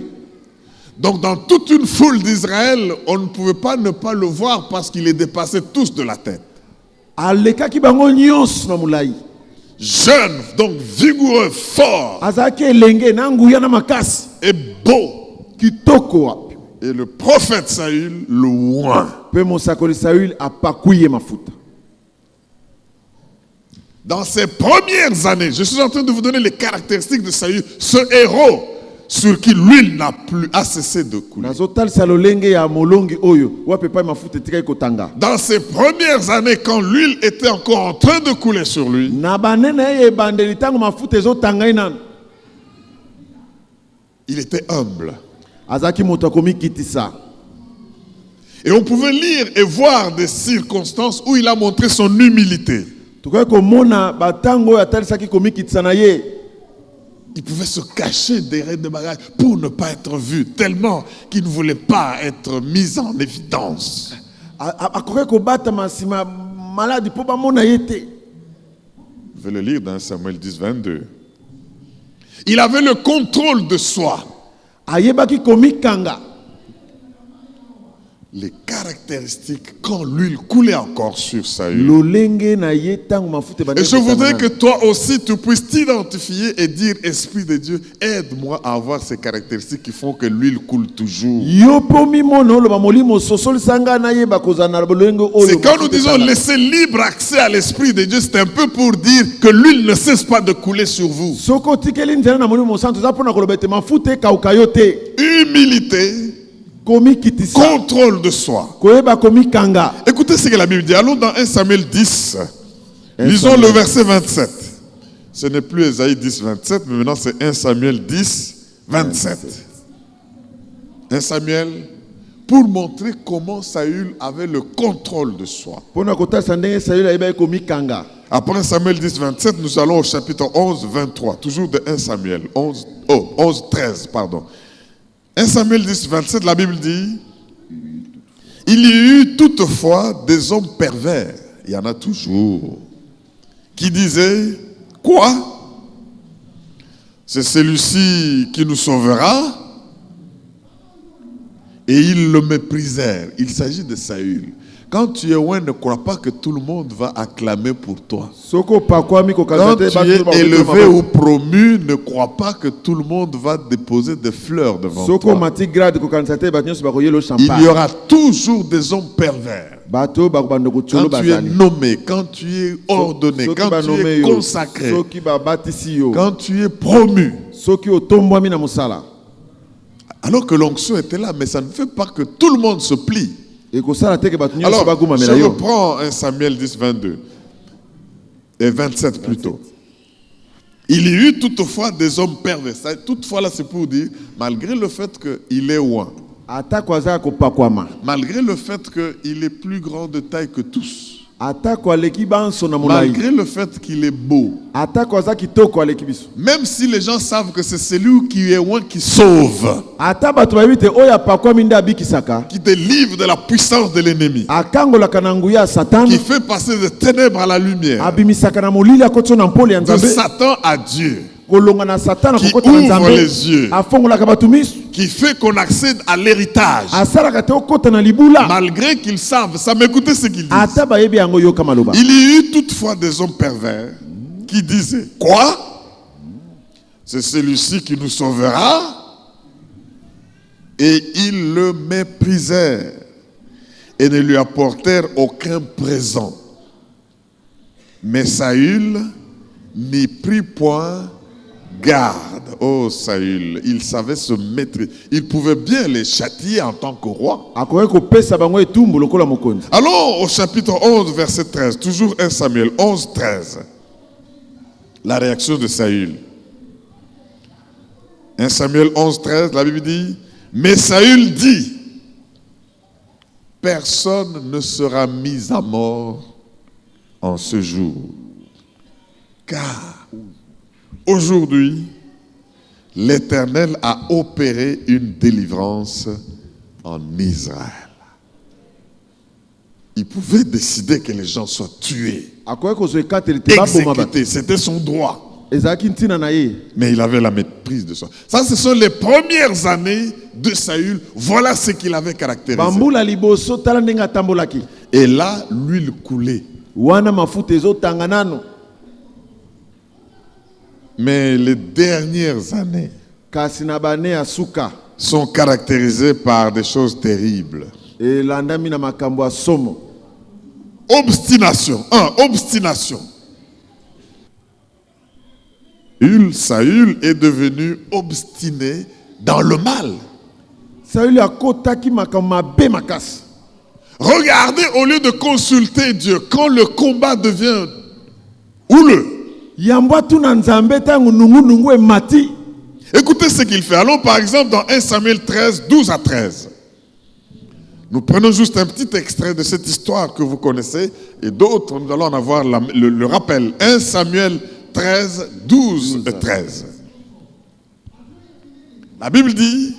Donc, dans toute une foule d'Israël, on ne pouvait pas ne pas le voir parce qu'il les dépassait tous de la tête. Jeune, donc vigoureux, fort. Et beau. Et le prophète Saül le oint. Dans ses premières années, je suis en train de vous donner les caractéristiques de Saül, ce héros sur qui l'huile n'a plus cessé de couler. Dans ses premières années, quand l'huile était encore en train de couler sur lui, il était humble. Et on pouvait lire et voir des circonstances où il a montré son humilité. Il pouvait se cacher derrière des bagages pour ne pas être vu, tellement qu'il ne voulait pas être mis en évidence. Je vais le lire dans Samuel 10, 22. Il avait le contrôle de soi. Les caractéristiques quand l'huile coulait encore sur Saül. Et je voudrais que toi aussi tu puisses t'identifier et dire Esprit de Dieu, aide-moi à avoir ces caractéristiques qui font que l'huile coule toujours. C'est quand nous disons laisser libre accès à l'Esprit de Dieu, c'est un peu pour dire que l'huile ne cesse pas de couler sur vous. Humilité. Contrôle de soi. Écoutez ce que la Bible dit. Allons dans 1 Samuel 10. Lisons le verset 27. Ce n'est plus Ésaïe 10, 27, mais maintenant c'est 1 Samuel 10, 27. 1 Samuel, pour montrer comment Saül avait le contrôle de soi. Après 1 Samuel 10, 27, nous allons au chapitre 11, 23. Toujours de 1 Samuel 11, 13, pardon. 1 Samuel 10, 27, la Bible dit, il y eut toutefois des hommes pervers, il y en a toujours, qui disait, quoi? C'est celui-ci qui nous sauvera? Et ils le méprisèrent. Il s'agit de Saül. Quand tu es loin, ne crois pas que tout le monde va acclamer pour toi. Quand tu es élevé ou promu, ne crois pas que tout le monde va déposer des fleurs devant toi. Il y aura toujours des hommes pervers. Quand tu es nommé, quand tu es ordonné, quand tu es consacré, quand tu es promu. Alors que l'onction était là, mais ça ne fait pas que tout le monde se plie. Alors, je reprends 1 Samuel 10, 22 et 27 plutôt. Il y eut toutefois des hommes pervers. Toutefois, là, c'est pour dire, malgré le fait qu'il est ouin, malgré le fait qu'il est plus grand de taille que tous, malgré le fait qu'il est beau, même si les gens savent que c'est celui qui est loin qui sauve, qui délivre de la puissance de l'ennemi, qui fait passer des ténèbres à la lumière, de Satan à Dieu, qui ouvre les yeux, qui fait qu'on accède à l'héritage. Malgré qu'ils savent, ça m'écoutait ce qu'ils disent. Il y eut toutefois des hommes pervers qui disaient, quoi? C'est celui-ci qui nous sauvera? Et ils le méprisèrent et ne lui apportèrent aucun présent. Mais Saül n'y prit point garde. Oh Saül, il savait se maîtriser. Il pouvait bien les châtier en tant que roi. Allons au chapitre 11, verset 13. Toujours 1 Samuel 11, 13. La réaction de Saül. 1 Samuel 11, 13, la Bible dit, mais Saül dit, personne ne sera mis à mort en ce jour. Car aujourd'hui, l'Éternel a opéré une délivrance en Israël. Il pouvait décider que les gens soient tués, exécutés. C'était son droit. Mais il avait la maîtrise de soi. Ça, ce sont les premières années de Saül. Voilà ce qu'il avait caractérisé. Et là, l'huile coulait. Mais les dernières années sont caractérisées par des choses terribles. Obstination. Obstination. Saül est devenu obstiné dans le mal. Regardez, au lieu de consulter Dieu, quand le combat devient houleux, écoutez ce qu'il fait. Allons par exemple dans 1 Samuel 13, 12 à 13. Nous prenons juste un petit extrait de cette histoire que vous connaissez et d'autres, nous allons en avoir le rappel. 1 Samuel 13, 12 et 13. La Bible dit,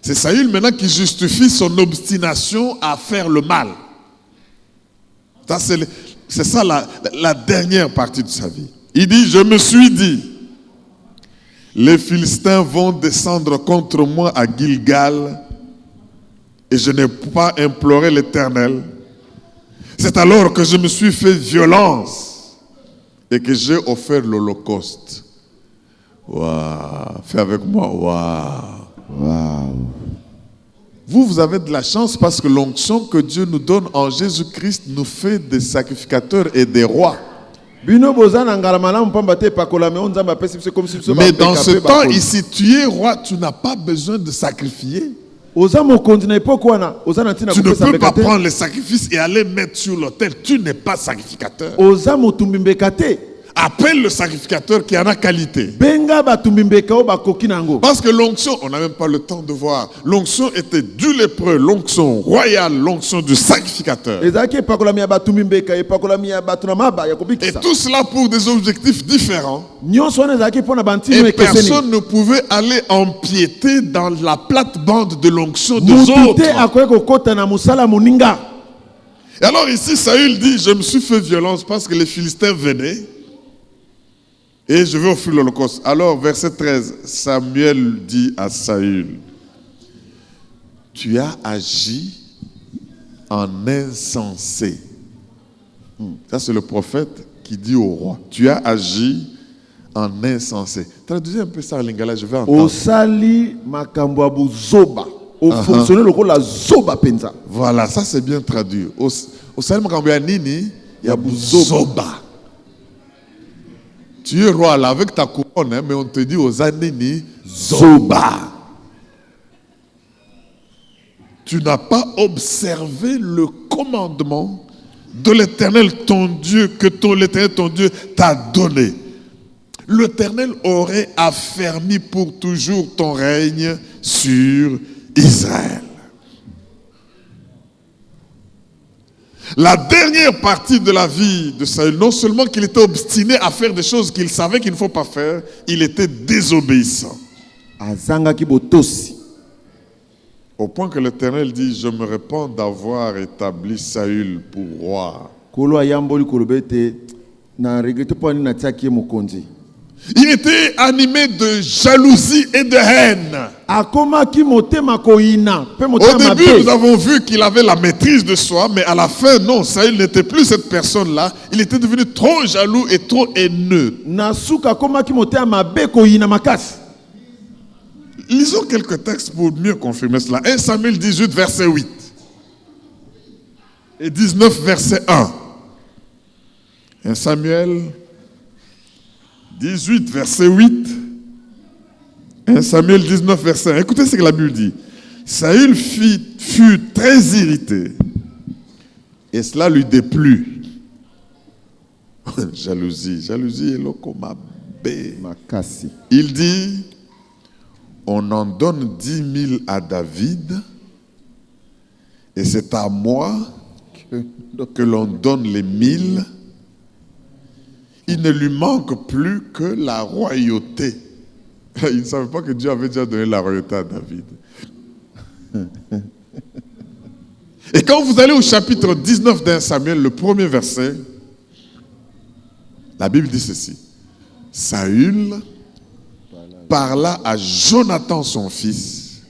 c'est Saül maintenant qui justifie son obstination à faire le mal. C'est ça la dernière partie de sa vie. Il dit, je me suis dit, les Philistins vont descendre contre moi à Gilgal et je n'ai pas imploré l'Éternel. C'est alors que je me suis fait violence et que j'ai offert l'Holocauste. Waouh, fais avec moi, waouh. Wow. Vous avez de la chance parce que l'onction que Dieu nous donne en Jésus-Christ nous fait des sacrificateurs et des rois. Mais dans ce temps ici, tu es roi, tu n'as pas besoin de sacrifier. Tu ne peux pas prendre les sacrifices et aller mettre sur l'autel. Tu n'es pas sacrificateur. Appelle le sacrificateur qui en a qualité. Parce que l'onction, on n'a même pas le temps de voir. L'onction était du lépreux, l'onction royale, l'onction du sacrificateur. Et tout cela pour des objectifs différents. Et personne ne pouvait aller empiéter dans la plate-bande de l'onction des autres. Et alors ici, Saül dit, je me suis fait violence parce que les Philistins venaient et je vais offrir l'Holocauste. Alors, verset 13, Samuel dit à Saül, tu as agi en insensé. Ça, c'est le prophète qui dit au roi, tu as agi en insensé. Traduisez un peu ça en lingala, je vais entendre. Osali makambo abu zoba. Au fonctionner le rôle la zoba penza. Voilà, ça c'est bien traduit. Au salut makambo ya nini, ya zoba. Tu es roi là avec ta couronne, hein, mais on te dit aux anini zoba. Tu n'as pas observé le commandement de l'Éternel ton Dieu que l'Éternel ton Dieu t'a donné. L'Éternel aurait affermi pour toujours ton règne sur Israël. La dernière partie de la vie de Saül, non seulement qu'il était obstiné à faire des choses qu'il savait qu'il ne faut pas faire, il était désobéissant. Au point que l'Éternel dit, je me répands d'avoir établi Saül pour roi. Il était animé de jalousie et de haine. Au début, nous avons vu qu'il avait la maîtrise de soi, mais à la fin, non, Saül n'était plus cette personne-là. Il était devenu trop jaloux et trop haineux. Lisons quelques textes pour mieux confirmer cela. 1 Samuel 18, verset 8. Et 19, verset 1. 1 Samuel 18, verset 8. 1 Samuel 19, verset 1. Écoutez ce que la Bible dit. Saül fut très irrité. Et cela lui déplut. Jalousie est locomabe. Il dit, on en donne 10 000 à David, et c'est à moi que l'on donne les 1000. Il ne lui manque plus que la royauté. Il ne savait pas que Dieu avait déjà donné la royauté à David. Et quand vous allez au chapitre 19 d'un Samuel, le premier verset, la Bible dit ceci. Saül parla à Jonathan son fils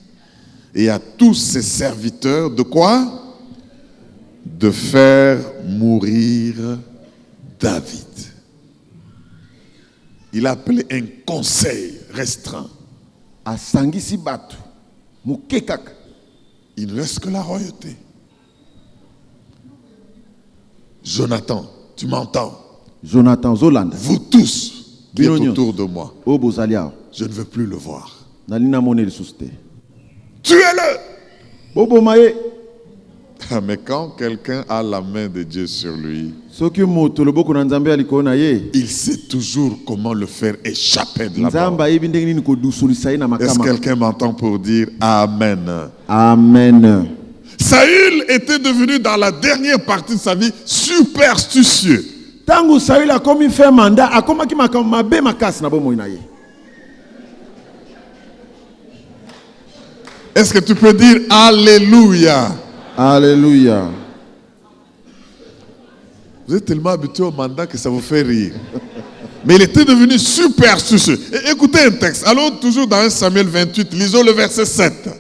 et à tous ses serviteurs de quoi? De faire mourir David. Il a appelé un conseil restreint. Il ne reste que la royauté. Jonathan, tu m'entends? Jonathan Zoland. Vous tous qui êtes autour de moi, je ne veux plus le voir. Tuez-le! Mais quand quelqu'un a la main de Dieu sur lui, il sait toujours comment le faire échapper de là-bas. Est-ce que quelqu'un m'entend pour dire Amen? Amen. Saül était devenu dans la dernière partie de sa vie superstitieux. Est-ce que tu peux dire Alléluia? Alléluia. Vous êtes tellement habitué au mandat que ça vous fait rire. Mais il était devenu superstitieux. Et écoutez un texte. Allons toujours dans 1 Samuel 28. Lisons le verset 7.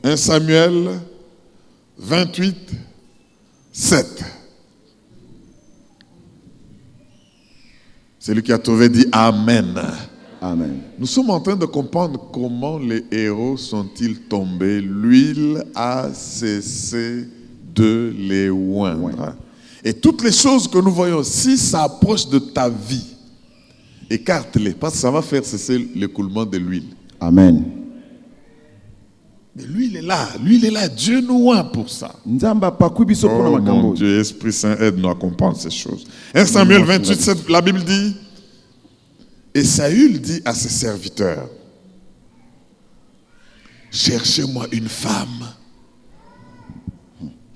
1 Samuel 28, 7. Celui qui a trouvé dit Amen. Amen. Nous sommes en train de comprendre comment les héros sont-ils tombés. L'huile a cessé de les oindre. Ouais. Et toutes les choses que nous voyons, si ça approche de ta vie, écarte-les, parce que ça va faire cesser l'écoulement de l'huile. Amen. Mais l'huile est là, Dieu nous oint pour ça. Oh mon Dieu, Esprit Saint, aide-nous à comprendre ces choses. 1 Samuel 28, 7, la Bible dit, et Saül dit à ses serviteurs, cherchez-moi une femme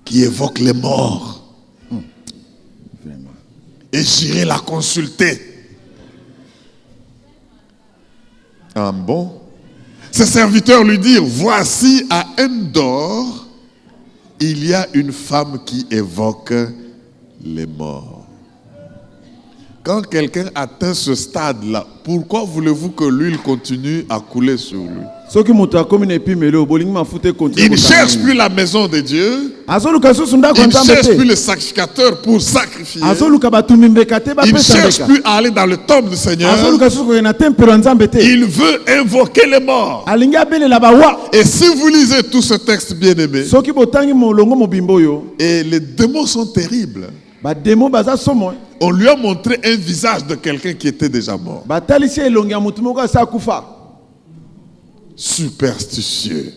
qui évoque les morts. Et j'irai la consulter. Ah bon? Ses serviteurs lui dirent, voici à Endor il y a une femme qui évoque les morts. Quand quelqu'un atteint ce stade-là, pourquoi voulez-vous que l'huile continue à couler sur lui? Il ne cherche plus la maison de Dieu. Il ne cherche plus le sacrificateur pour sacrifier. Il ne cherche plus à aller dans le temple du Seigneur. Il veut invoquer les morts. Et si vous lisez tout ce texte bien-aimé, et les démons sont terribles. On lui a montré un visage de quelqu'un qui était déjà mort. Superstitieux.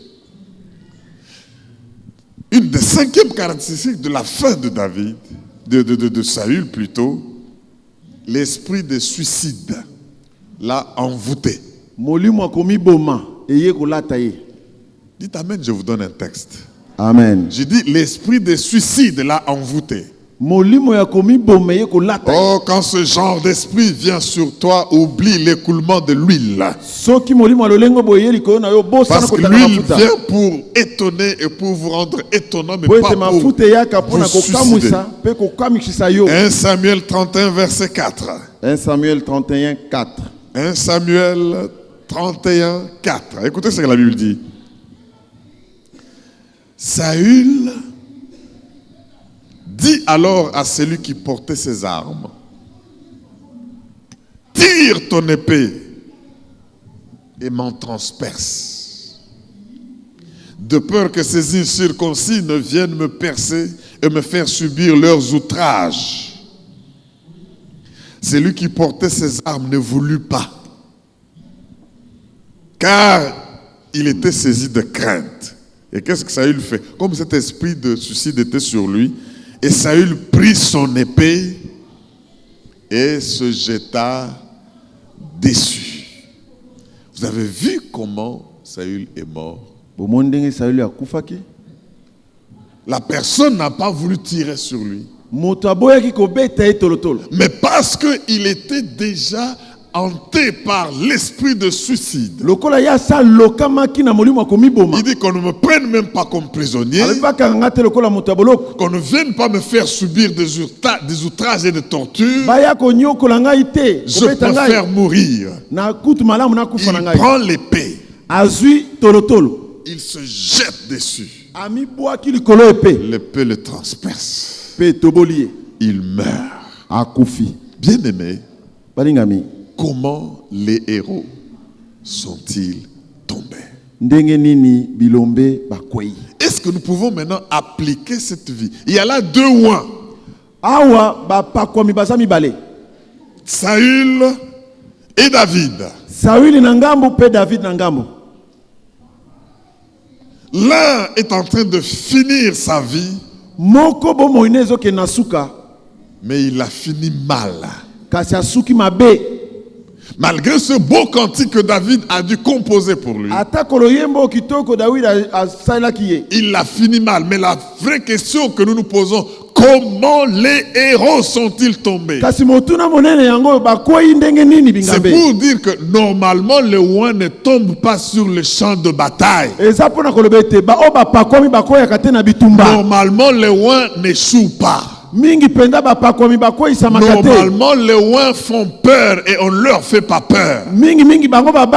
Une des 5e caractéristiques de la fin de David, de Saül plutôt, l'esprit de suicide l'a envoûté. Dites amen, je vous donne un texte. Amen. J'ai dit l'esprit de suicide l'a envoûté. Oh, quand ce genre d'esprit vient sur toi, oublie l'écoulement de l'huile. Parce que l'huile vient pour étonner et pour vous rendre étonnant, mais pas pour vous suicider. 1 Samuel 31, verset 4. 1 Samuel 31, 4. 1 Samuel 31, 4. Écoutez ce que la Bible dit. Saül dit alors à celui qui portait ses armes, tire ton épée et m'en transperce, de peur que ces incirconcis ne viennent me percer et me faire subir leurs outrages. Celui qui portait ses armes ne voulut pas, car il était saisi de crainte. Et qu'est-ce que Saül fait? Comme cet esprit de suicide était sur lui, et Saül prit son épée et se jeta dessus. Vous avez vu comment Saül est mort? La personne n'a pas voulu tirer sur lui. Mais parce qu'il était déjà hanté par l'esprit de suicide. Il dit qu'on ne me prenne même pas comme prisonnier, qu'on ne vienne pas me faire subir des outrages et des tortures. Je préfère mourir. Il prend l'épée. Il se jette dessus. L'épée le transperce. Il meurt. Bien aimé, comment les héros sont-ils tombés? Est-ce que nous pouvons maintenant appliquer cette vie? Il y a là 2 oins. Saül et David. L'un est en train de finir sa vie, mais il a fini mal. Malgré ce beau cantique que David a dû composer pour lui, il a fini mal. Mais la vraie question que nous nous posons, comment les héros sont-ils tombés? C'est pour dire que normalement les oins ne tombent pas sur le champ de bataille. Normalement les oins n'échouent pas. Normalement les oins font peur et on ne leur fait pas peur. Alors,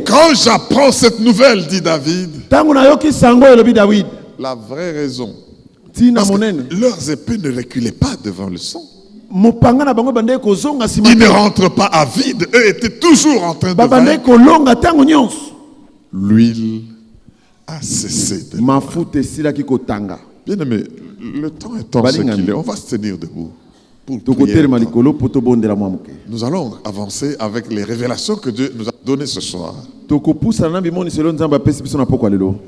quand j'apprends cette nouvelle, dit David, la vraie raison, parce que leurs épées ne reculaient pas devant le sang. Ils ne rentrent pas à vide. Eux étaient toujours en train de vaincre. L'huile a cessé de couler. Bien aimé, le temps étant ce qu'il est, on va se tenir debout pour prier. Nous allons avancer avec les révélations que Dieu nous a données ce soir.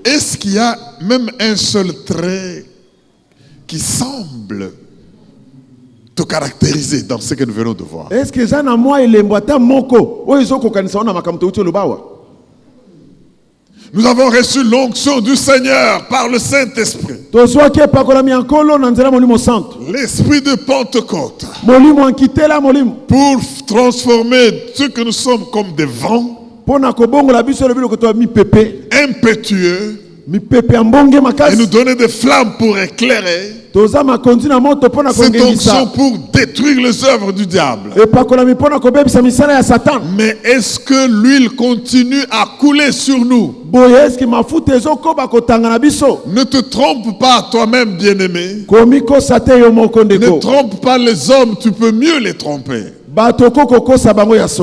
Est-ce qu'il y a même un seul trait qui semble te caractériser dans ce que nous venons de voir? Nous avons reçu l'onction du Seigneur par le Saint-Esprit. L'Esprit de Pentecôte. Pour transformer ce que nous sommes comme des vents, impétueux, Et nous donner des flammes pour éclairer. Cette onction pour détruire les œuvres du diable. Mais est-ce que l'huile continue à couler sur nous? Ne te trompe pas toi-même, bien-aimé. Ne trompe pas les hommes, tu peux mieux les tromper.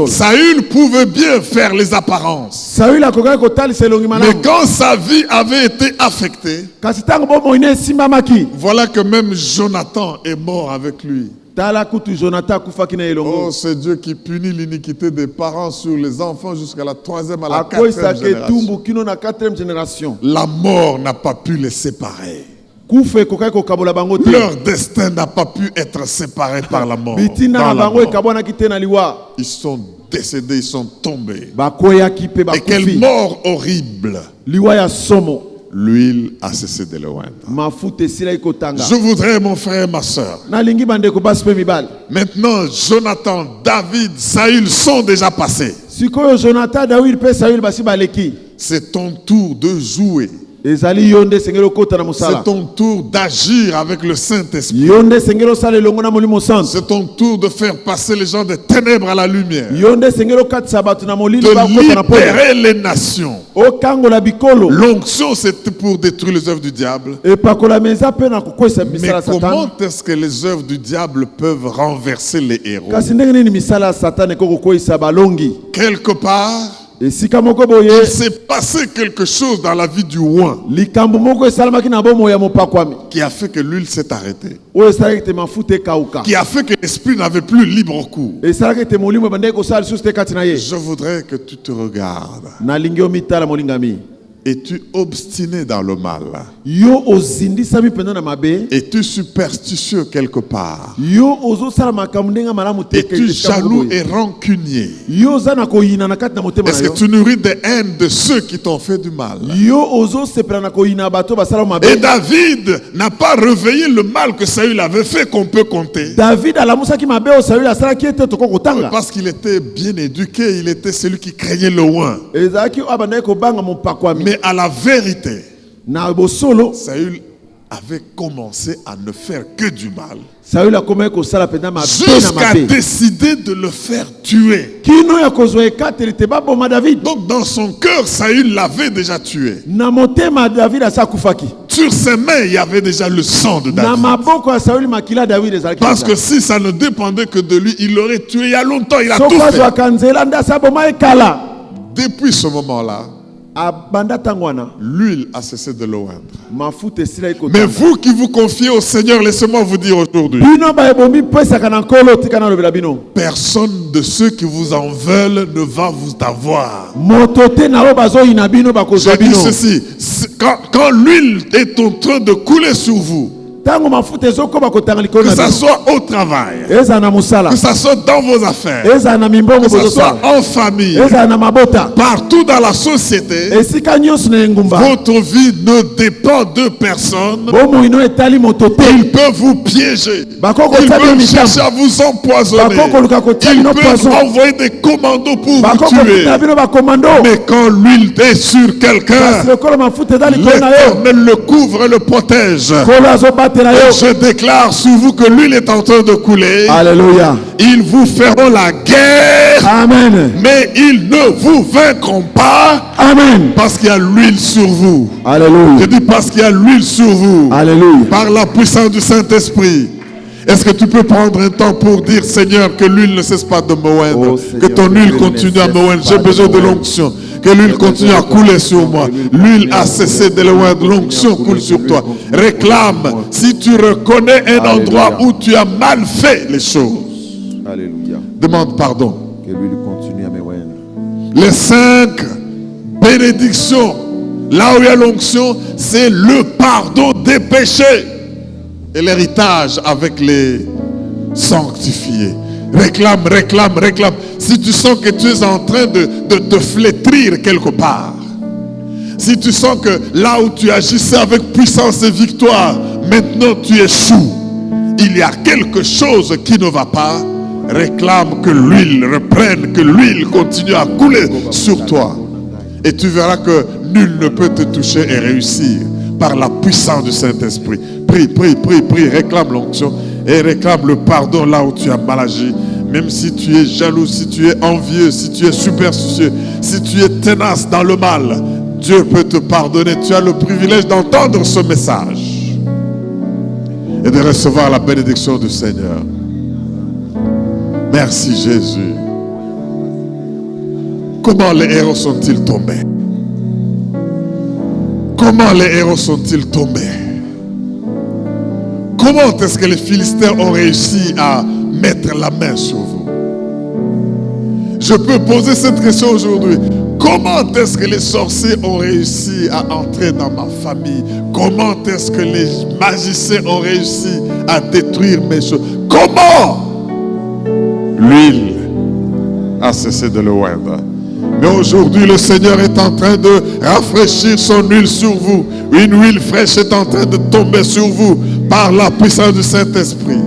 Saül pouvait bien faire les apparences. Mais quand sa vie avait été affectée, voilà que même Jonathan est mort avec lui. Oh, c'est Dieu qui punit l'iniquité des parents sur les enfants jusqu'à la 3e à la 4e génération. La mort n'a pas pu les séparer. Leur destin n'a pas pu être séparé par la mort. Ils sont décédés, ils sont tombés. Et quelle mort horrible. L'huile a cessé de le oindre. Je voudrais, mon frère et ma soeur, maintenant Jonathan, David, Saül sont déjà passés. C'est ton tour de jouer. C'est ton tour d'agir avec le Saint-Esprit. C'est ton tour de faire passer les gens des ténèbres à la lumière. De libérer les nations. L'onction, c'était pour détruire les œuvres du diable. Mais comment est-ce que les œuvres du diable peuvent renverser les héros? Quelque part, il s'est passé quelque chose dans la vie du roi qui a fait que l'huile s'est arrêtée, qui a fait que l'esprit n'avait plus libre cours. Je voudrais que tu te regardes. Es-tu obstiné dans le mal? Es-tu superstitieux quelque part? Es-tu jaloux et rancunier? Est-ce que tu nourris des haines de ceux qui t'ont fait du mal? Et David n'a pas réveillé le mal que Saül avait fait qu'on peut compter. Parce qu'il était bien éduqué, il était celui qui craignait le loin. Mais à la vérité, Saül avait commencé à ne faire que du mal jusqu'à décider de le faire tuer. Donc dans son cœur, Saül l'avait déjà tué. Sur ses mains, il y avait déjà le sang de David. Parce que si ça ne dépendait que de lui, il l'aurait tué il y a longtemps. Il a tout fait. Depuis ce moment-là, l'huile a cessé de le oindre. Mais vous qui vous confiez au Seigneur, laissez-moi vous dire aujourd'hui, personne de ceux qui vous en veulent ne va vous avoir. Je dis ceci, quand l'huile est en train de couler sur vous, que ça soit au travail, que ça soit dans vos affaires, que ça soit en famille, partout dans la société, votre vie ne dépend de personne. Ils peuvent vous piéger, ils peuvent chercher à vous empoisonner, ils peuvent envoyer des commandos pour vous tuer. Mais quand l'huile est sur quelqu'un, l'Éternel le couvre et le protège. Et je déclare sur vous que l'huile est en train de couler. Alléluia. Ils vous feront la guerre. Amen. Mais ils ne vous vaincront pas. Amen. Parce qu'il y a l'huile sur vous. Alléluia. Je dis parce qu'il y a l'huile sur vous. Alléluia. Par la puissance du Saint-Esprit. Est-ce que tu peux prendre un temps pour dire, Seigneur, que l'huile ne cesse pas de me oindre, que ton huile continue à me oindre. J'ai besoin de l'onction. Que l'huile continue à couler sur moi. L'huile a cessé de le oindre. L'onction coule sur toi. Réclame si tu reconnais un endroit où tu as mal fait les choses. Alléluia. Demande pardon. Que l'huile continue à me oindre. Les 5 bénédictions, là où il y a l'onction, c'est le pardon des péchés et l'héritage avec les sanctifiés. Réclame, réclame, réclame. Si tu sens que tu es en train de te flétrir quelque part, si tu sens que là où tu agissais avec puissance et victoire, maintenant tu échoues, il y a quelque chose qui ne va pas, réclame que l'huile reprenne, que l'huile continue à couler sur toi. Et tu verras que nul ne peut te toucher et réussir par la puissance du Saint-Esprit. Prie, prie, prie, prie, réclame l'onction et réclame le pardon là où tu as mal agi. Même si tu es jaloux, si tu es envieux, si tu es superstitieux, si tu es tenace dans le mal, Dieu peut te pardonner. Tu as le privilège d'entendre ce message et de recevoir la bénédiction du Seigneur. Merci Jésus. Comment les héros sont-ils tombés? Comment les héros sont-ils tombés? Comment est-ce que les Philistins ont réussi à mettre la main sur vous? Je peux poser cette question aujourd'hui. Comment est-ce que les sorciers ont réussi à entrer dans ma famille? Comment est-ce que les magiciens ont réussi à détruire mes choses? Comment? L'huile a cessé de le oindre. Mais aujourd'hui, le Seigneur est en train de rafraîchir son huile sur vous. Une huile fraîche est en train de tomber sur vous par la puissance du Saint-Esprit.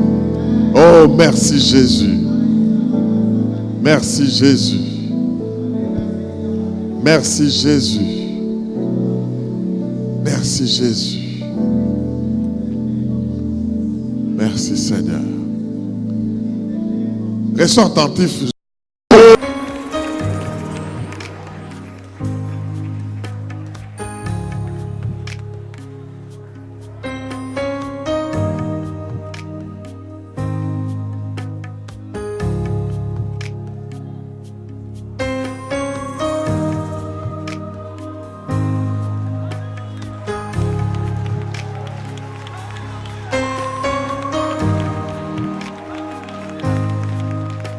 Oh, merci Jésus. Merci Jésus. Merci Jésus. Merci Jésus. Merci Seigneur. Restons attentifs.